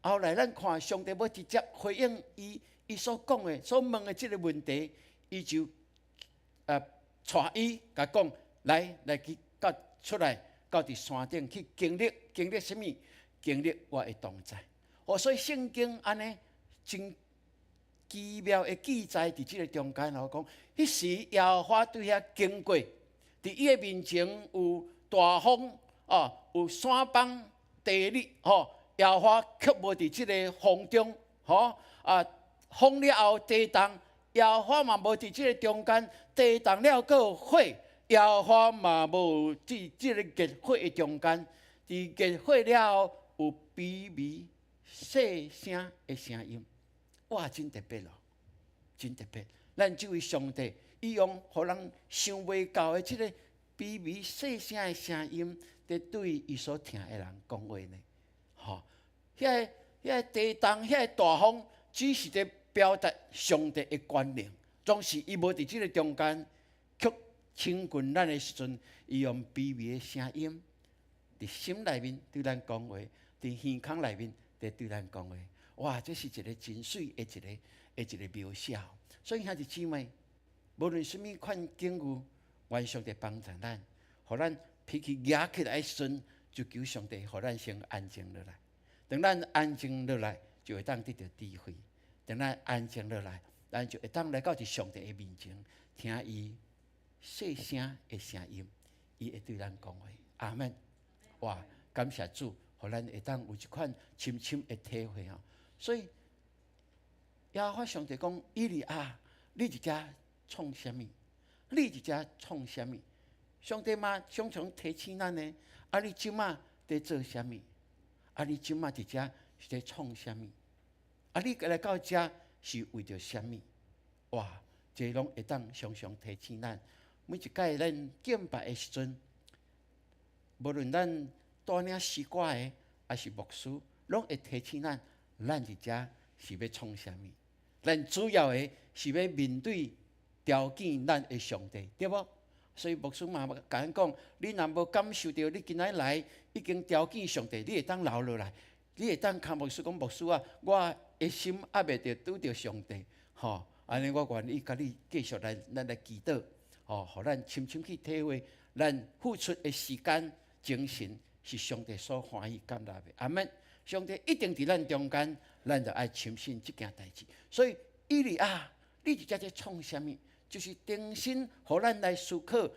后来咱看上帝要直接回应伊所讲的、所问的这个问题，伊就带伊甲讲来去。出来，到伫山顶去经历什么？经历我的同在。所以圣经安尼真奇妙的记载伫即个中间讲，迄时耶和华对遐经过，伫伊的面前有大风有山崩地裂耶和华却无伫即个风中风了后地动，耶和华嘛无伫即个中间，地动了阁有火。耶和华嘛无伫即个热火的中间，伫热火了后有微微细声的声音，哇，真特别咯，真特别。咱这位上帝，伊用互人想袂到的即个微微细声的声音，在对伊所听的人讲话呢。遐个地动，遐个大风，只是在表达上帝的权能，总是伊无伫即个中间，却。亲近咱的时阵，伊用微微的声音，伫心内面对咱讲话，伫耳孔内面在对咱讲话。哇，这是一个真水的一个描写。所以兄弟姊妹，无论什么款境遇，愿上帝帮助咱，互咱脾气压起来的时阵，就求上帝，互咱先安静落来。等咱安静落来，就会当得到智慧。等咱安静落来，咱就会当来到上帝的面前，听伊。细声的声音，伊会对咱讲话。阿门。哇，感谢主，互咱会当有一款深深的体会哦。所以，耶和华上帝讲：以利亚，你伫遮创啥物？你伫遮创啥物？上帝嘛常常提醒咱呢。你即马在做啥物？你即马伫遮是在创啥物？你来到遮是为着啥物？哇，这拢会当常常提醒咱。每一届咱敬拜的时阵，无论咱带领诗歌的，还是牧师，拢会提醒咱伫遮是要创啥物。咱主要的是要面对条件咱的上帝，对无？所以牧师嘛甲咱讲，你若无感受到你今仔来已经条件上帝，你会当留落来，你会当甲牧师讲，牧师啊，我的心还未着拄着上帝，吼，安尼我愿意甲你继续咱来祈祷，吼，互咱深深去体会，咱付出的时间、精神是上帝所欢喜接纳的。阿门。上帝一定伫咱中间，咱就爱深信即件代志。所以以利亚，你伫遮在创啥物？就是重新互咱来思考，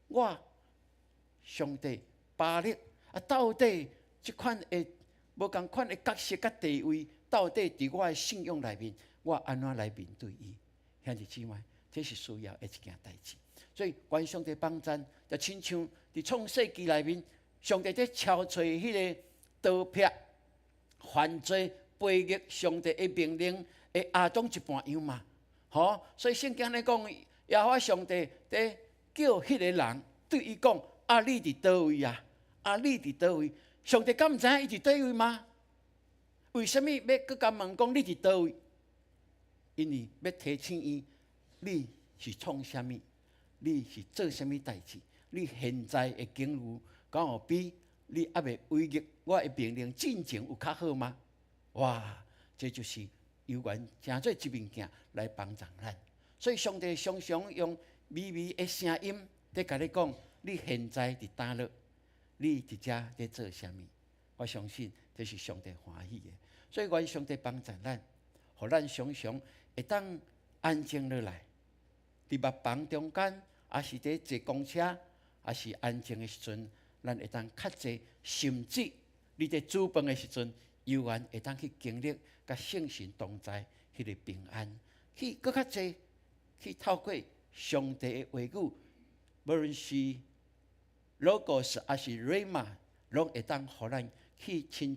我上帝巴力啊，到底即款的无共款的角色甲地位，到底伫我的信仰内面，我安怎来面对伊？兄弟姊妹，这是需要的一件代志。所以，愿上帝帮咱，就亲像伫创世纪内面，上帝在敲碎迄个刀片，犯罪背逆上帝的命令的亚当一半样嘛。吼，所以圣经咧讲，耶和华上帝在叫迄个人对伊讲：啊，你伫倒位啊？啊，你伫倒位？上帝敢毋知影伊伫倒位吗？为什么要搁甲问讲你伫倒位？因为要提醒伊，你是创啥物？你是做啥物代志？你现在的境遇，敢有比你还未违逆我的命令进前有较好吗？哇，这就是有缘诚做一物件来帮助咱。所以上帝常常用微微的声音在甲你讲：你现在伫倒落，你伫遮在做啥物？我相信这是上帝欢喜的。所以愿上帝帮助咱，互咱常常会当安静落来，伫目房中间，也是伫坐公车，也是安静的时阵，咱会当较济，甚至你伫煮饭的时阵，犹原会当去经历甲圣神同在迄个平安，去搁较济，去透过上帝的话语，无论是 logos 还是 rhema， 拢会当互咱去深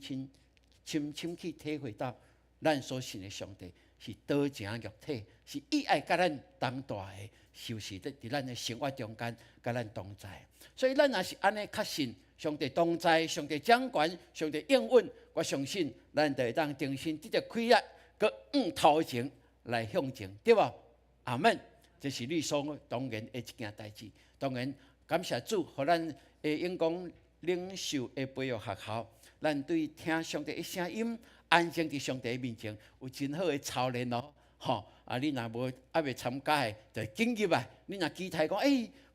深去体会到，咱所信的上帝是道成肉体，是伊爱甲咱同在的，就是伫咱的生活中间甲咱同在。所以咱若是安尼确信上帝同在，上帝掌权，上帝应允，我相信咱就会当重新得到开力，搁往头前来向前，对无？阿门。这是理所当然的一件代志。当然，感谢主，互咱的永光领袖的培育学校，咱对听上帝的声音，安静伫上帝的面前，有真好的操练哦。吼，你若无还未参加的，就紧入来。你若期待讲，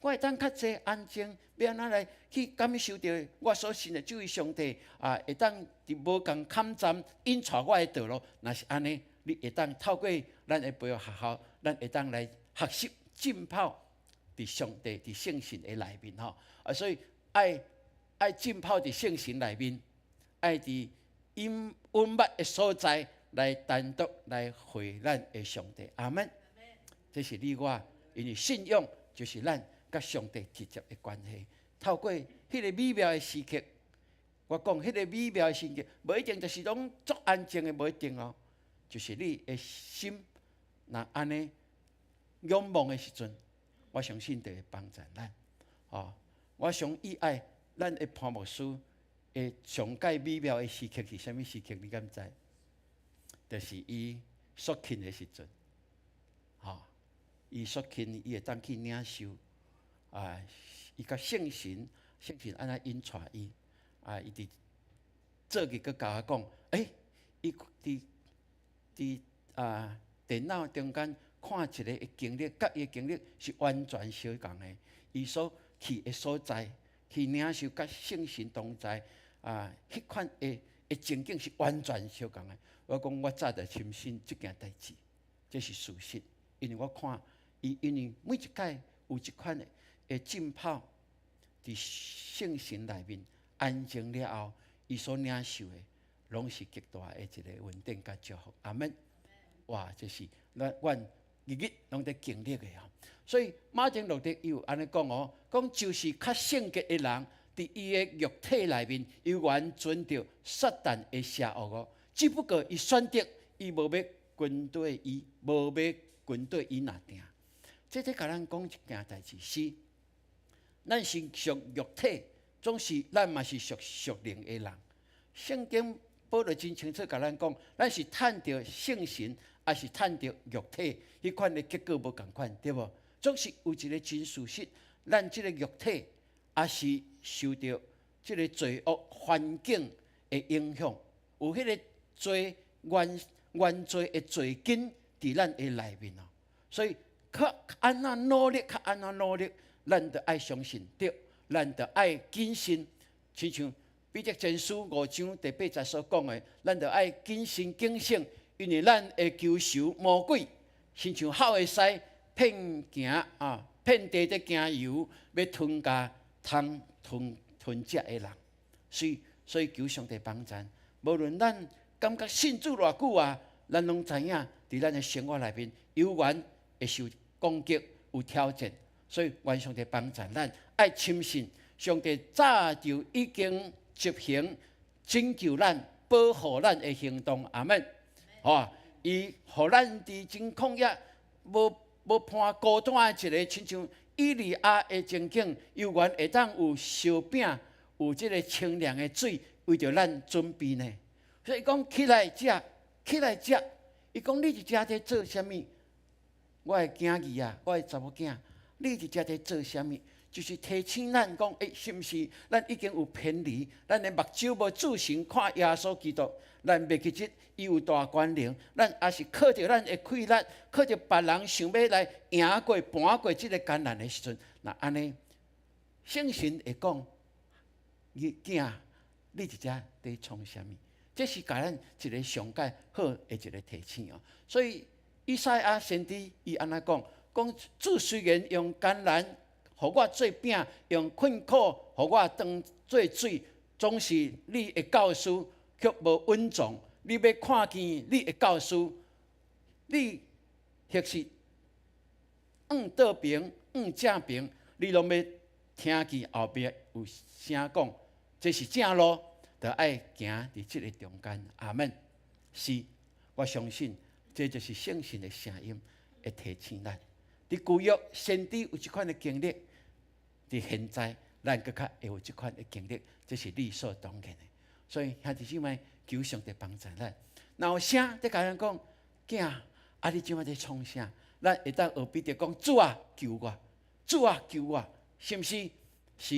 我会当较济安静，要安怎来去感受到我所信的这位上帝会当伫无共坎站引带我的道路。若是安尼，你会当透过咱的培育学校，咱会当来学习浸泡伫上帝伫圣神的内面吼。所以爱浸泡伫圣神内面，爱伫阴温密的所在来单独来回咱的上帝。阿门。这是你我，因为信仰就是咱甲上帝直接的关系。透过迄个美妙的时刻，我讲迄个美妙的时刻，无一定就是拢足安静的，无一定哦。就是你的心，若安尼仰望的时阵，我相信就会帮助咱。我上意爱咱的潘牧师的上界美妙的时刻是啥物时刻？你敢知？就是伊肃庆的时阵，伊肃庆，伊会当去领受伊甲圣神安怎引带伊伊伫做个佮甲我讲，伊伫电脑中间看一个经历，甲伊的经历是完全相共的。伊所去的所在，去领受甲圣神同在迄款的情景是完全相共的。我讲我早就深信即件代志，这是事实。因为我看伊，因为每一届有一款的浸泡伫圣神内面安静了后，伊所领受的，拢是极大的一个稳定甲祝福。阿门。哇，这是阮日日拢在经历的啊。所以马丁路德伊有安尼讲讲就是较圣洁的人，伫伊的肉体内面，伊完全着撒旦的邪恶只不过伊选择伊无要跟对伊，无要跟对伊若定。这甲咱讲一件代志是，咱是属肉体，总是咱嘛是属灵的人。圣经保罗真清楚甲咱讲，咱是趁着圣神，还是趁着肉体，迄款的结果无共款，对无？总是有一个真事实，咱即个肉体也是受到即个罪恶环境的影响，有迄个罪原罪的罪根伫咱的内面哦。所以，较安怎努力，较安怎努力，咱着爱相信对，咱着爱谨慎，亲像彼得前书5章第8节所讲的，咱着爱谨慎警醒，因为咱会求仇魔鬼，亲像好的狮骗地在行油，要吞家吞食的人。所以求上帝帮助，无论咱感觉信主偌久啊，咱拢知影，伫咱的生活内面，有缘会受攻击、有挑战。所以愿上帝帮助咱，爱深信上帝早就已经执行拯救咱、保护咱的行动。阿门。哦，伊互咱伫真旷野，无伴孤单的一个，亲像以利亚的情景，有缘会当有烧饼，有即个清凉的水，为着咱准备呢。所以讲起来食，起来食。伊讲你伫遮伫做啥物？我的囝儿啊，我的查某囝，你伫遮伫做啥物？就是提醒咱讲，是毋是咱已经有偏离？咱的目睭无注神看耶稣基督，咱袂记得伊有大权能，咱也是靠着咱的气力，靠着别人想要来赢过、盘过即个艰难的时阵，那安尼，圣神会讲，囝，你伫遮伫创啥物？这是甲咱一个上界好的一个提醒哦。所以以赛亚先知伊安怎讲？讲主虽然用艰难，互我做饼，用困苦，互我当做水，总是你的教师却无稳重。你要看见你的教师，你或是倒边、正边，你拢要听见后壁有声讲，这是正路。就爱行伫即个中间，阿门。是，我相信这就是圣神的声音，会提醒咱。伫旧约先知有即款的经历，伫现在咱更较会有即款的经历，这是理所当然的。所以兄弟姊妹，求上帝帮助咱。若有声在甲咱讲，囝，啊你即摆在创啥？咱会当学彼得讲，主啊救我，主啊救我，是毋是？是，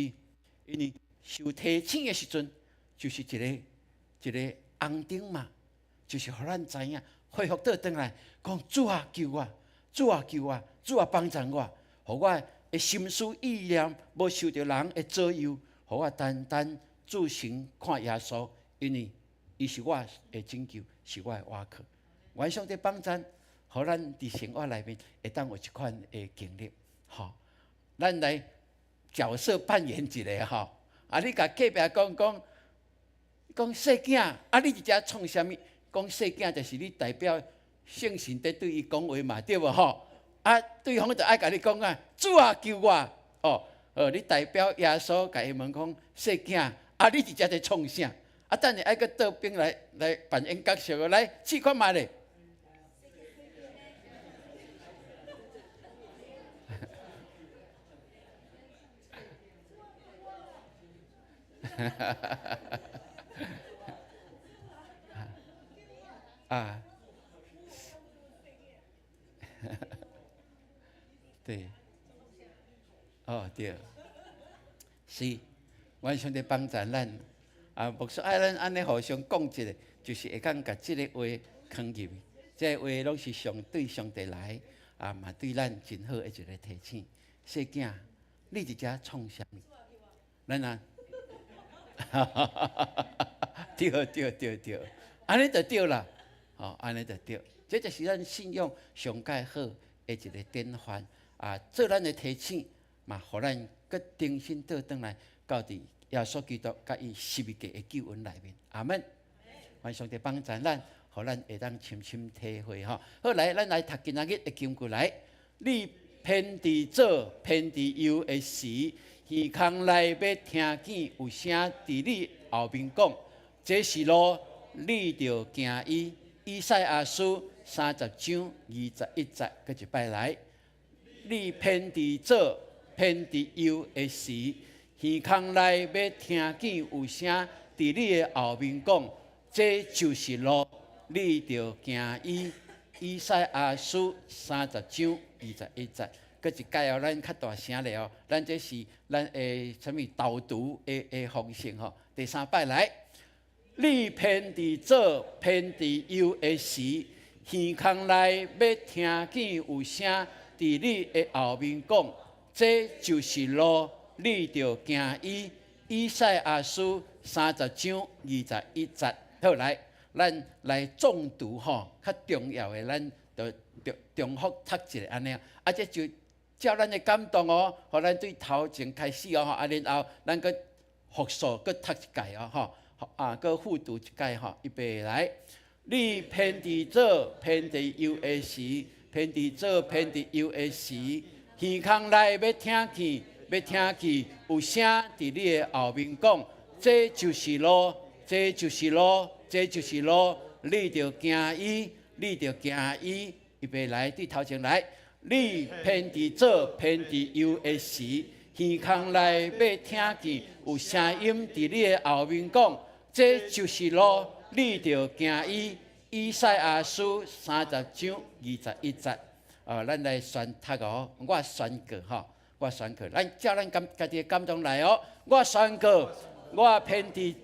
因为受提醒的时阵。就是一个红灯嘛，就是互咱知影，恢复倒转来，讲主啊救我，主啊救我，主啊帮助我，互我的心思意念无受到人的左右，互我单单自行看耶稣，因为伊是我的拯救，是我的倚靠。愿上帝帮助，互咱伫生活内面会当有一款的经历。吼，咱来角色扮演一个吼，啊，你甲隔壁讲细囝，啊！你伫遮创啥物？讲细囝就是你代表圣神在对伊讲话嘛，对无吼？啊，对方就爱甲你讲啊，主啊救我！你代表耶稣甲伊问讲细囝，啊！你伫遮在创啥？啊，等下爱个倒兵来扮演角色，来试看觅咧。啊，对，对，是，愿上帝帮助咱。牧师爱咱安尼互相讲一个，就是会当甲即个话放入去，即个话拢是对上帝来，嘛对咱真好的一个提醒。细囝，你伫遮创啥物？咱啊，对，安尼就对啦。安尼就对，这就是咱信仰上界好的一个典范做咱的提醒，嘛，互咱搁重新倒转来，到伫耶稣基督甲伊十字架的救恩内面。阿门。愿上帝帮助咱，互咱会当深深体会吼。好，来，咱来读今仔日的经句来。你偏伫左，偏伫右的时，耳孔内要听见有声伫你后面讲，这是路，你着行伊。以赛亚书30章21节，搁一摆来。你偏伫左，偏伫右的时，耳孔内要听见有声伫你的后面讲，这就是路，你着行伊。以赛亚书30章21节，搁一届哦，咱较大声咧哦，咱这是咱诶什物导读诶方式吼。第三摆来，你偏伫左，偏伫右诶时，耳孔内要听见有声伫你诶后面讲，这就是路，你着行伊。以赛亚书30章21节，好来，咱来重读吼，较重要诶，咱着重复读一下安尼啊，这就照咱诶感动哦，互咱对头前开始哦，啊，然后咱搁复述，搁读一届哦，吼，啊，搁复读一届吼，预备来。你偏伫左，偏伫右诶时，偏伫左，偏伫右诶时，耳孔内要听见有声伫你诶后面讲，这就是路，这就是路，这就是路，你着行伊，你着行伊，预备来，对头前来。你偏伫左，偏伫右诶时，耳孔内要听见有声音伫你诶后面讲，这就是路，你着行伊。以赛亚书30章21节，咱来宣读哦，我宣告吼，我宣告，咱照咱家己诶感动来哦，我宣告，我偏伫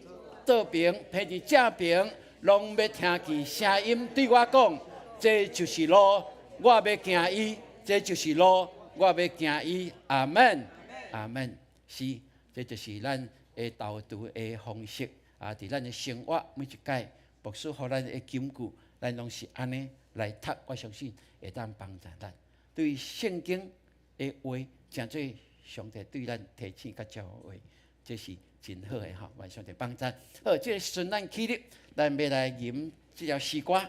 左边，偏伫正边，拢要听见声音对我讲，这就是路，我要行伊。这就是路，我要行伊。阿门，阿门。是，这就是咱诶导读诶方式啊！伫咱诶生活每一届，牧师互咱诶金句，咱拢是安尼来读。我相信会当帮助咱。对圣经诶话，诚做上帝对咱提醒甲教话，这是真好诶吼，愿上帝帮助。好，这个顺咱起立，咱要来吟这条诗歌。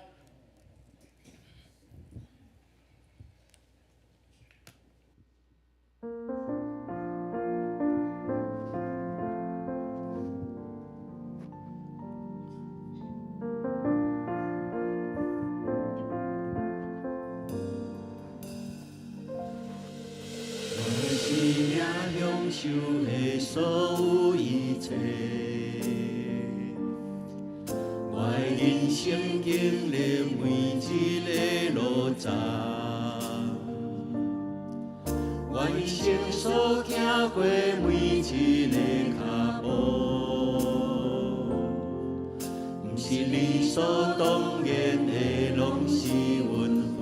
受的所有一切，我的人生经历每一个路程，我一生所行过每一个脚步，不是理所当然的，拢是运费。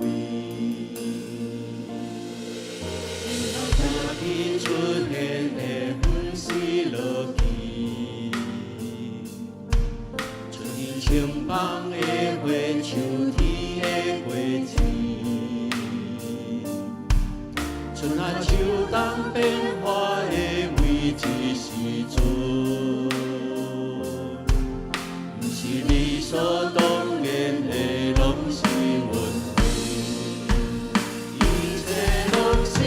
出现的不是落去，春天清芳的花，秋天的花枝，春夏秋冬变化的每一时阵，不是理所当然的，拢是运费，一切拢是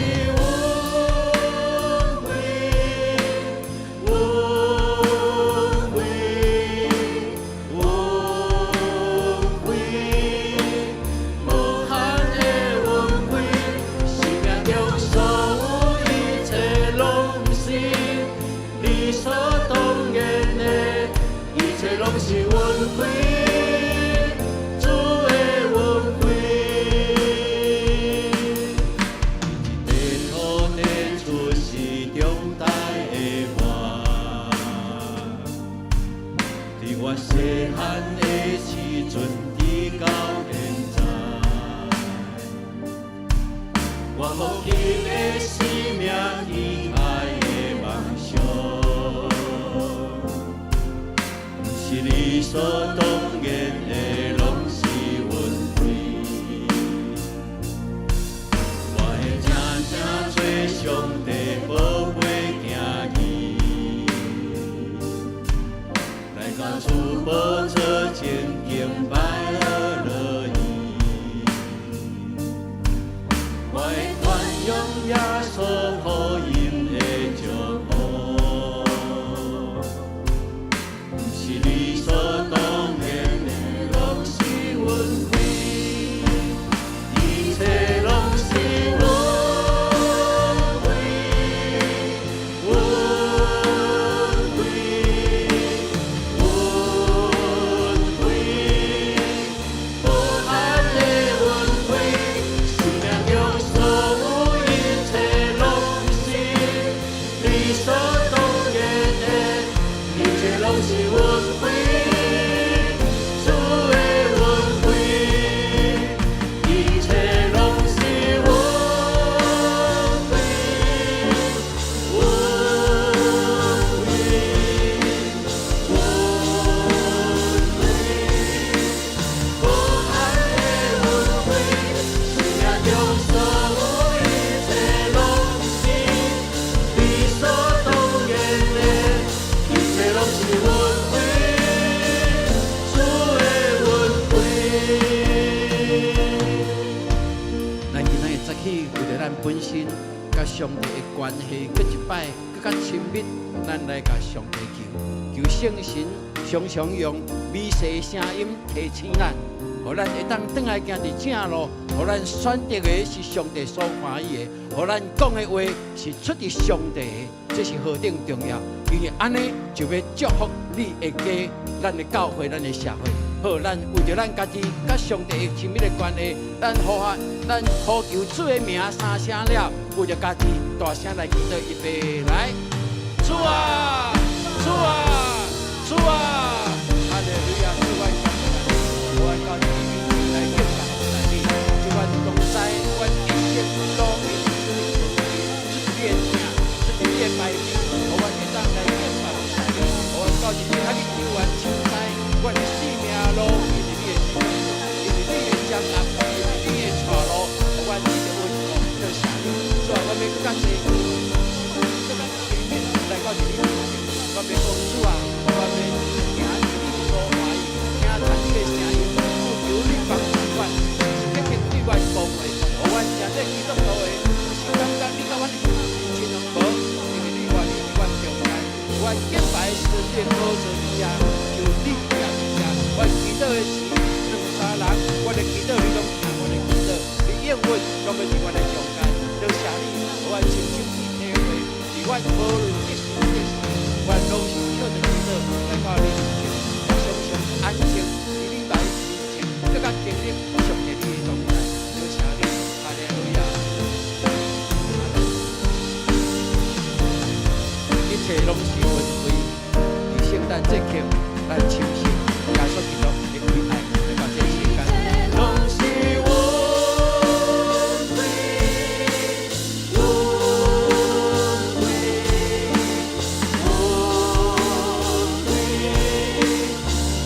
拢是运费。
甲上帝的关系，搁一摆搁较亲密，咱来甲上帝求，求圣神常常用美善的声音提醒咱，互咱会当转来行伫正路，互咱选择的是上帝所欢喜的，互咱讲的话是出自上帝的，这是何等重要！因为安尼就要祝福你的家、咱的教会、咱的社会。好，咱为着咱家己甲上帝的亲密的关系，咱呼求主的名三声了，为着家己大声来祈祷，预备来，主啊，主啊，主啊，哈利路亚！主啊，感谢你，我到你面前来敬拜在你，主啊，同在，我一生努力出你的名，出你的百名，我会当来敬拜在你，我到你面前求完求在，我的生命路因为你的心，因为你的掌握，因为你的带路，我你的温柔就下你，主啊，我要感谢你，这个亲密来到你面前，我要讲主啊，我要行你所欢喜，听从你的声音，求你帮助我，一刻对我讲话，我正在祈祷路的，是感觉你甲我的亲像无，因为你我中间，我敬拜是你的好做者，就你也是者，我祈祷的是两三人，我的祈祷你拢听我的祈祷，你应允拢要伫我的中间，多谢你，我亲身去体会，是我无论一时一时，我拢是靠着祈祷来到你面前，我常常安静伫你面前，更加经历上帝你的同在，多谢你，哈利路亚。一切拢是恩惠，伫圣诞节庆，咱唱诗，耶稣基督的归爱，来到这世间，拢是恩惠，恩惠，恩惠，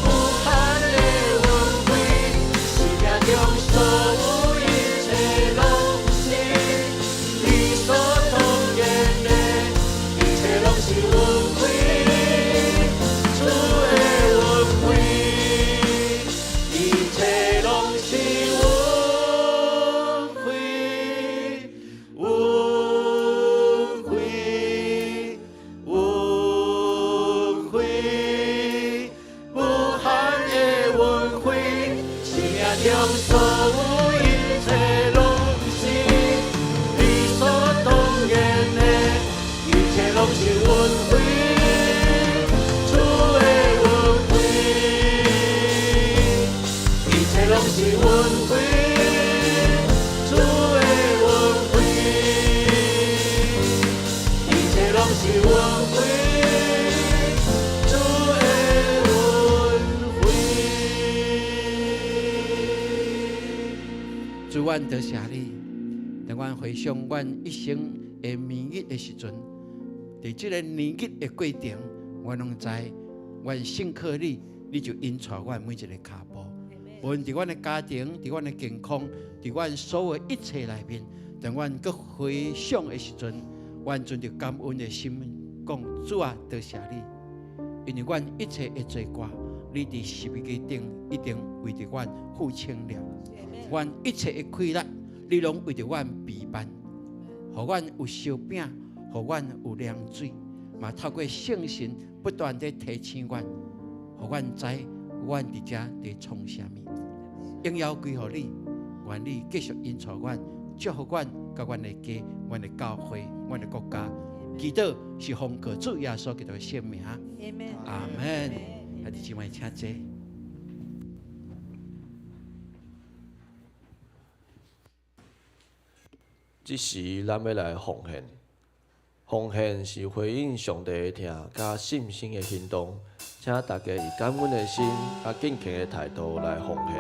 无限的恩惠，生命中所有一切拢是理所当然的。拢是恩惠，主的恩惠，一切拢是恩惠，恩惠，恩惠，无限的恩惠，生命中所有一切拢是理所当然的。一切拢是恩惠，主的恩惠，一切拢是恩惠，主的恩惠，一切拢是恩惠，主的恩惠。主，阮多谢你，让阮回想阮一生的年日的时阵。在这个年纪的过程，我拢知，阮信靠你，你就引带阮每一个脚步。无论伫阮的家庭，伫阮的健康，伫阮所有一切内面，当阮搁回想的时阵，阮存着感恩的心，讲主啊，多谢你，因为阮一切的罪过，你伫十字架顶一定为着阮付清了。阮一切的快乐，你拢为着阮陪伴，互阮有烧饼。互阮有凉水，嘛透过圣神不断地提醒阮，互阮知阮伫遮伫创啥物，荣耀归乎你，愿你继续引带阮，祝福阮，甲阮的家、阮的教会、阮的国家。祈祷是奉靠主耶稣基督的圣名，阿门。弟兄姊妹，请坐。
这时，咱要来奉献。奉献是回应上帝的听，加信心的行动，请大家以感恩的心、加敬虔的态度来奉献。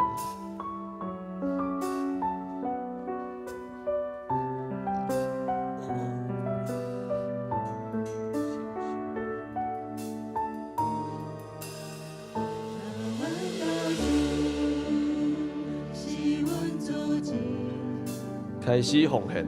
开始奉献。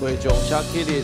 会众车起立。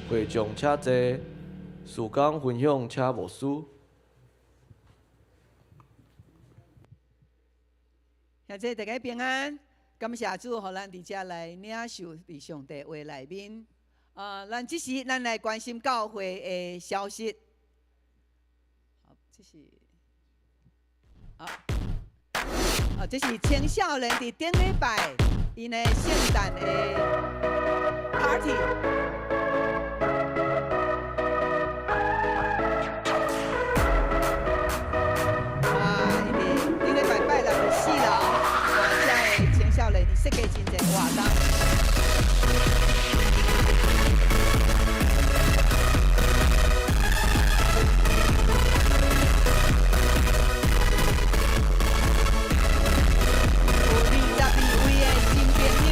会众车坐，时间分享车无输。
现在大家平安，感谢主，互咱伫遮来领受伫上帝话内面。咱这是咱来关心教会的消息。好，这是这是青少年伫顶礼拜因的圣诞的 party。设计真侪活动。有22位的新朋友，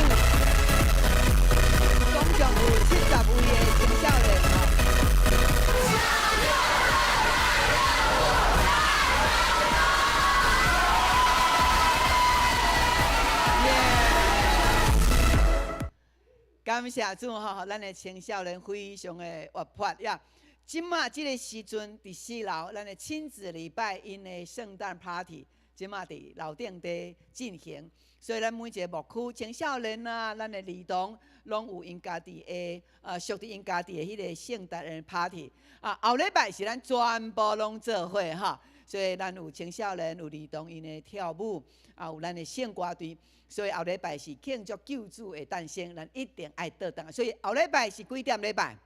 总共有70位的青少年吼。感谢主吼，咱的青少年非常的活泼呀！即马即个时阵伫4楼，咱的亲子礼拜因的圣诞 party， 即马伫楼顶伫进行，所以咱每一个牧区青少年啊，咱的儿童拢有因家己的属伫因家己的迄个圣诞的 party 后礼拜是咱全部拢做伙哈，所以咱有青少年有儿童因的跳舞有咱的圣歌队。所以后礼拜是庆祝救主的诞生，咱一定爱倒当。所以后礼拜是几点礼拜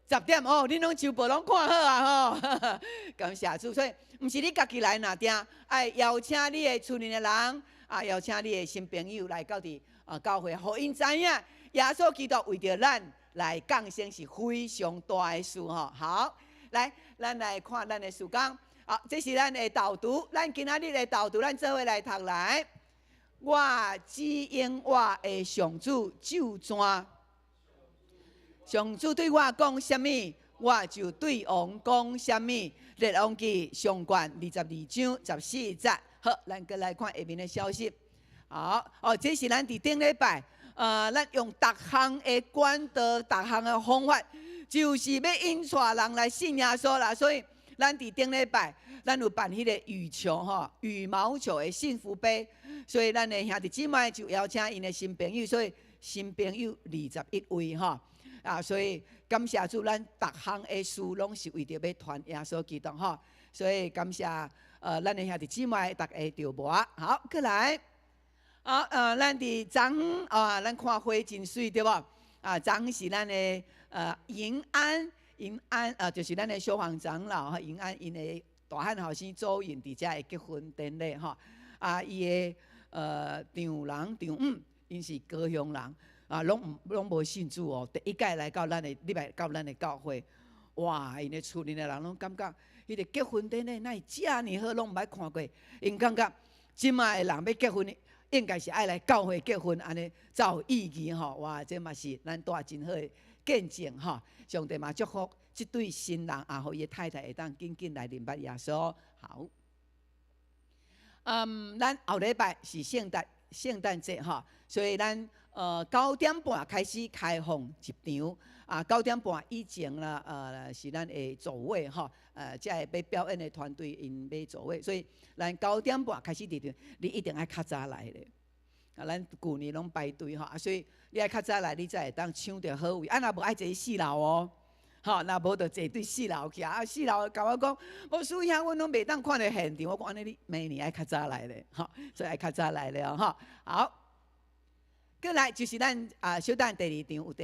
？10点哦，恁拢周报拢看好啊吼！感谢主，所以毋是你家己来拿定，爱邀请你的厝里的人邀请你的新朋友来到伫教会，互因知影耶稣基督为着咱来降生是非常大的事吼。好，来，咱来看咱的时间。好，这是咱的导读，咱今仔日的导读，咱做伙来读来。我只因我的上主救专，上主对我讲什么，我就对王讲什么。列王记上卷22章14节。好，咱再来看下面的消息。好，这是咱伫顶礼拜，咱用逐项的管道、逐项的方法，就是要引带人来信耶稣啦。所以，咱伫顶礼拜，咱有办迄个羽球羽毛球的幸福杯。所以，咱的兄弟姊妹就邀请因的新朋友，所以新朋友21位所以感谢主，咱逐项的事拢是为着要传耶稣基督所以感谢咱的兄弟姊妹，大家着无好，过来咱伫昨咱看花真水对无昨是咱的迎安就是咱的消防长老迎安因的大汉后生周颖伫遮的结婚典礼伊的丈人丈母，因是高雄人拢无信主第一届来到咱的礼拜到咱的教会，哇！因的厝里的人拢感觉，迄个结婚典礼哪会遮尔好，拢毋捌看过。因感觉即卖的人要结婚，应该是爱来教会结婚，安尼才有意义哇！这嘛是咱大真好的见证上帝嘛祝福即对新人互伊的太太会当紧紧来明白耶稣。好。咱后礼拜是圣诞节所以咱9点半开始开放入场。9点半以前啦，是咱的座位吼，才会要表演的团队因要座位，所以咱9点半开始入场，你一定要较早来咧。咱旧年拢排队吼，所以你爱较早来，你才会当抢到好位。若无爱坐4楼哦，吼，若无就坐对4楼去4楼甲我讲，我师兄，阮拢袂当看到现场。我讲安尼，你明年爱较早来咧，吼，所以爱较早来咧哦，吼。好，过来就是咱小等第2场有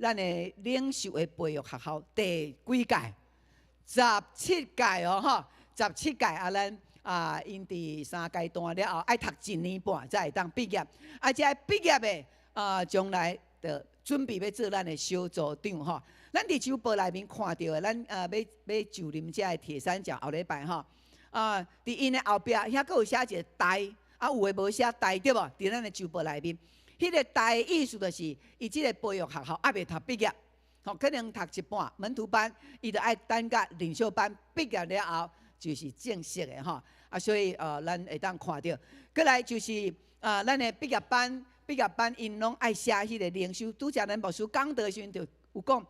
咱的领袖的培育学校第几届？17届哦，吼，17届咱因伫3阶段了后，爱读1年半才会当毕业。这毕业的将来就准备要做咱的小组长吼。咱伫周报内面看到的，咱要就任这的铁三角后礼拜吼，伫因的后壁遐佫有写一个台，有诶无写台对无？伫咱的周报内面。迄个大的意思就是，伊即个培育学校还未读毕业，吼，可能读一半门徒班，伊就爱等甲领袖班毕业了后，就是正式的吼。所以咱会当看到，过来就是咱的毕业班因拢爱写迄个领袖。拄则咱牧师讲道时阵就有讲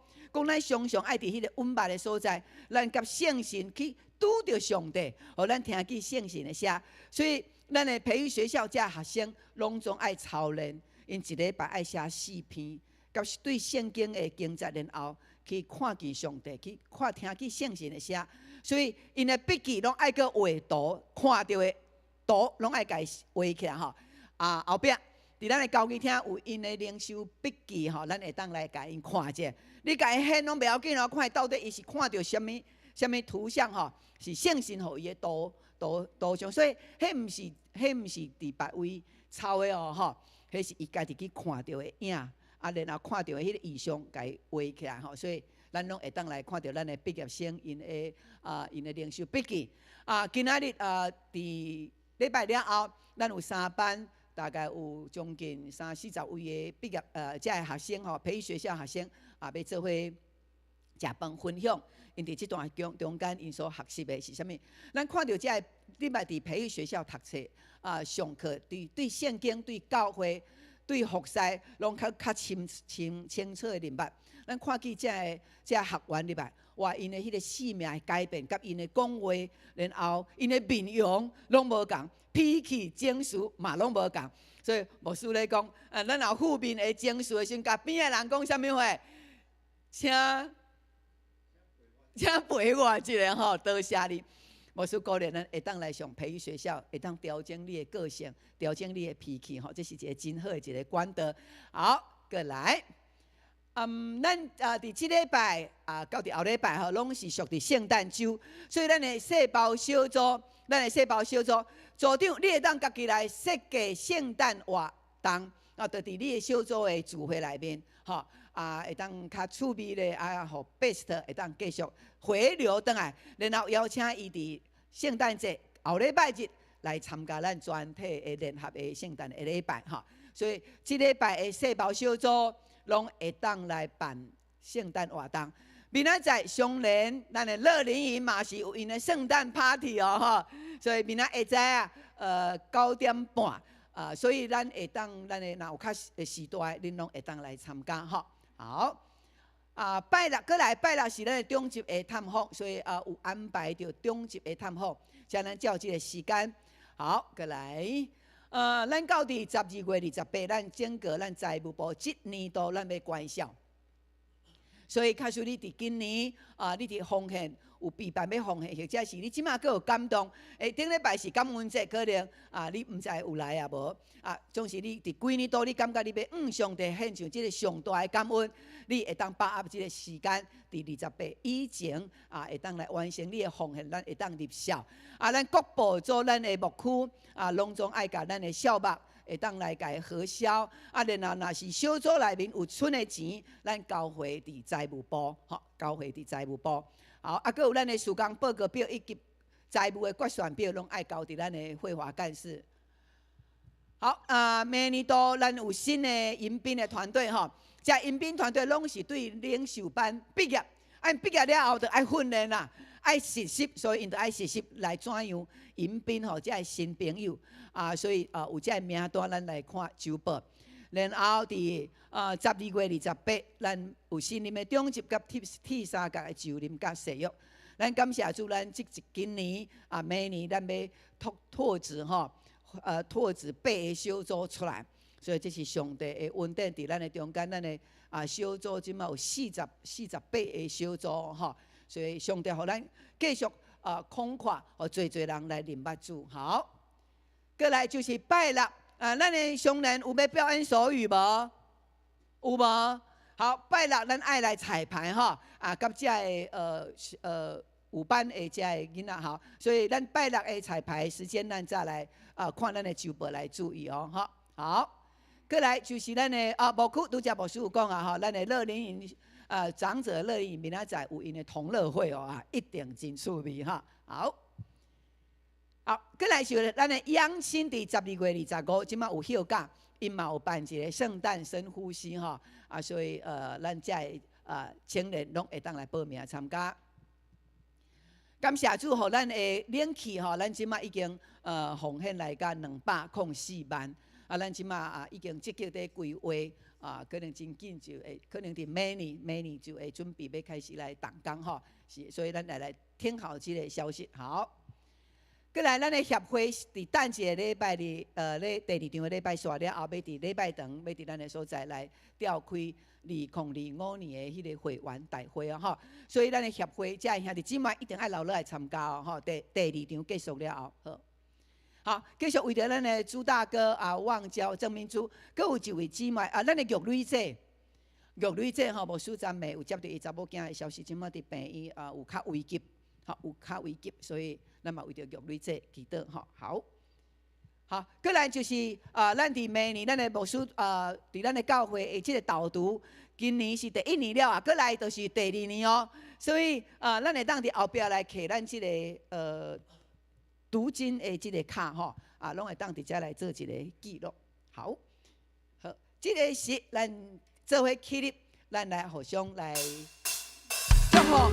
咱常常爱伫迄个稳捌的所在，咱甲圣神去拄着上帝，互咱听见圣神的声。所以咱的培育学校这学生拢总爱操练。因一礼拜爱写4篇，甲对圣经的经节，然后去看见上帝，去听见圣神的声。所以因的笔记拢爱个画图，看到的图拢爱家画起来吼。后壁伫咱的交易厅有因的领袖笔记吼，咱会当来甲因看者。你甲因显拢袂要紧哦，看到底伊是看到什么图像吼，是圣神互伊的图像。所以迄毋是伫别位抄的哦吼。迄是伊家己去看到的影，然后看到迄个异象，家画起来吼，所以咱拢会当来看到咱的毕业生因的领袖笔记。今仔日伫礼拜了后，咱有3班，大概有将近30-40位的毕业这学生吼，培育学校学生要做伙食饭分享。因伫即段中间，因所学习的是啥物？咱看到这礼拜伫培育学校读册上课，对圣经、对教会、对服侍，拢较清楚的明白。咱看见这学员入来，哇，因的迄个生命的改变，甲因的讲话，然后因的面容拢无共，脾气、情绪嘛拢无共。所以牧师咧讲，咱若负面的情绪的时阵，甲边的人讲啥物话？请陪我一下吼，多谢你。牧师鼓励咱会当来上培育学校，会当调整你的个性，调整你的脾气吼，这是一个真好的一个管道。好，过来，咱伫即礼拜到伫后礼拜吼，拢是属伫圣诞周，所以咱的细胞小组组长，你会当家己来设计圣诞活动，就伫你的小组的聚会内面，吼。会当较趣味咧，互 best 会当继续回流转来，然后邀请伊伫圣诞节后礼拜日来参加咱全体的联合的圣诞的礼拜吼。所以即礼拜的细胞小组拢会当来办圣诞活动。明仔载上联咱的乐龄营嘛是有因的圣诞 party 哦吼，所以明仔下午9点半所以咱会当咱的若有较时代，恁拢会当来参加吼。好，拜六过来，拜六是咱的中级的探访，所以有安排着中级的探访，才咱照即个时间。好，过来，咱到伫12月28，咱整个咱财务部即年度咱要关校，所以假使你伫今年你伫奉献有备办要奉献，或者是你即马佫有感动，顶礼拜是感恩节，可能你毋知有来啊无？总是你伫几年度，你感觉你要上帝献上即个上大的感恩，你会当把握即个时间，伫28以前会当来完成你的奉献，咱会当入校。咱各部做咱的牧区拢总爱甲咱的校目会当来甲伊核销。然后若是小组内面有剩的钱，咱交回伫财务部，交回伫财务部。好，佫有咱的事工报告表以及财务的决算表，拢爱交伫咱的会华干事。好，明年度咱有新的迎宾的团队吼，这迎宾团队拢是对领袖班毕业，毕业了后就爱训练啦，爱实习，所以因就爱实习来怎样迎宾吼，这新朋友所以有这名单咱来看周报。然后伫12月28，咱有新任的中级甲铁三角的就任甲誓约。咱感谢主，咱今年明年咱要拓殖拓殖8个小组出来，所以这是上帝的恩典伫咱的中间，咱的小组即马有48个小组所以上帝互咱继续慷慨，互侪人来认捌主。好，过来就是拜六咱的商人有要表演手语无？有无？好，拜六咱爱来彩排甲遮的有班的遮的囡仔所以咱拜六的彩排时间，咱再来看咱的周报来注意好，过来就是咱的牧区，拄则牧师有讲咱的乐龄营长者乐龄营明仔载有因的同乐会一定真趣味好，过来是咱的养亲伫12月25，即马有休假，因嘛有办一个圣诞深呼吸所以咱遮的青年拢会当来报名参加。感谢主，互咱的冷气咱即马已经奉献来甲204万咱即马已经积极在规划可能真紧就会，可能伫明年就会准备要开始来动工是，所以咱来听好这个消息。好，过来咱的协会伫等一个礼拜第2场的礼拜煞了后，要伫礼拜堂，要伫咱的所在来召开2025年的迄个会员大会所以咱的协会遮的兄弟姊妹一定爱留落来参加第2场结束了后，好，继续为着咱的朱大哥旺交郑明珠，阁有一位姊妹咱的玉女姐，牧师昨暝有接到伊查某囝的消息，即马伫病院有较危急，有较危急，所以咱嘛为着玉女姐祈祷好。好，过来就是咱伫明年咱的牧师伫咱的教会的即个导读，今年是第1年了过来就是第2年所以咱会当伫后壁来摕咱即个读经的即个卡拢会当伫遮来做一个记录。好，即个是咱做伙起立，咱来互相来祝福。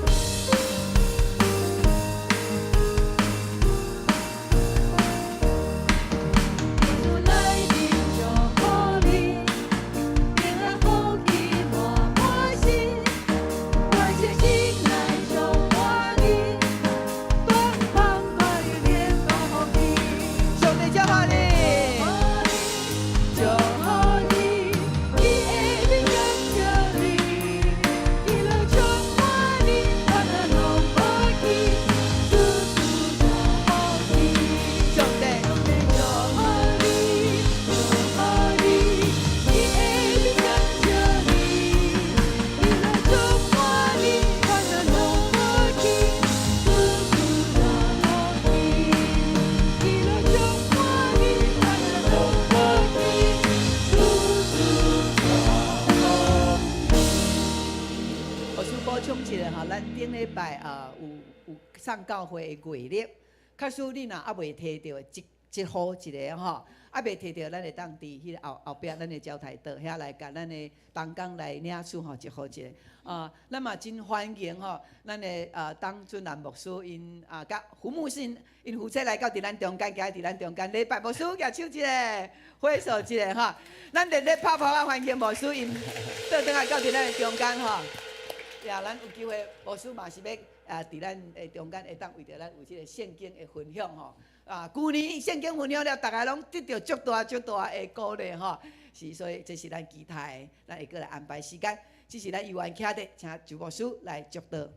有上教会的月历，假使你若未摕到一号一个未摕到，咱会当伫迄个后壁咱的招台桌遐来甲咱的同工来领取一号一个。咱嘛真欢迎咱的当俊南牧师因甲胡牧师因夫妻来到伫咱中间，徛伫咱中间。礼拜牧师举手一个，挥手一个咱热烈拍拍欢迎牧师因倒转来到伫咱的中间咱有机会，牧师嘛是要伫咱的中间会当为着咱有即个圣经的分享旧年圣经分享了，大家拢得到足大的鼓励是，所以这是咱期待的，咱会过来安排时间。这是咱议员徛的，请周牧师来祝祷。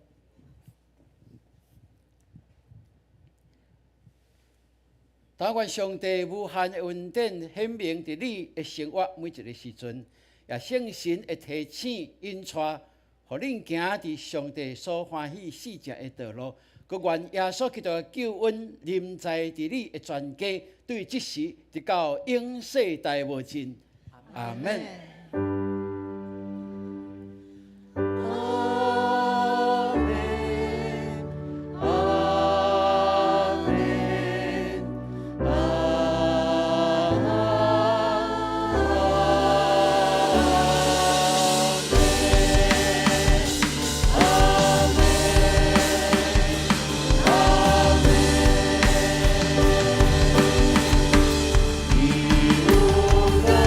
但愿上帝无限的恩典显明伫你的生活每一个时阵，也圣神会提醒引带，互恁行伫上帝所欢喜事情的道路。佮愿耶稣基督的救恩临在伫你的全家，对即时直到永世代无尽。阿门。
你无的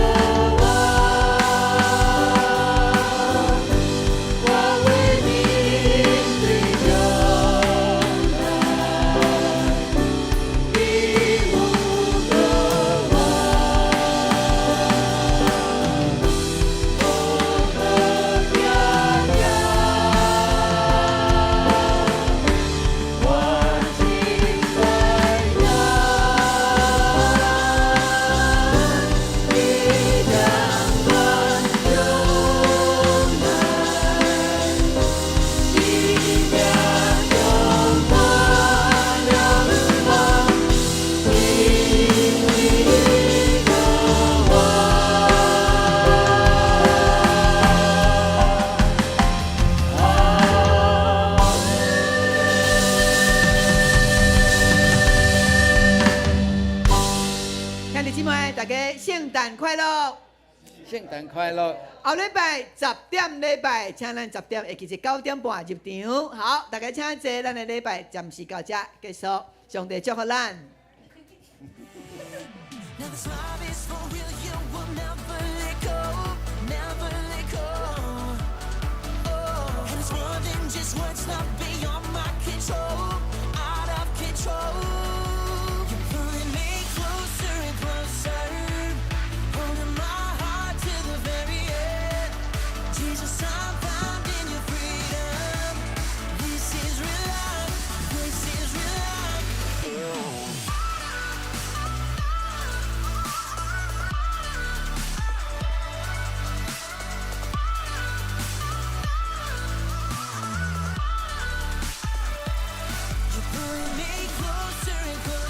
诞快乐！
圣诞快乐！
后礼拜10点礼拜，请咱10点，会记是9点半入场。好，大家请坐，咱的礼拜暂时到这结束。上帝祝福咱。
Now this love is for real, you will never let go, never let go. Oh, and it's more than just words, not beyond my control, out of control. You're pulling me closer and closer, holding my heart to the very end. Jesus, I'm found in your freedom. This is real love, this is real love. Oh. You're pulling me closer and closer.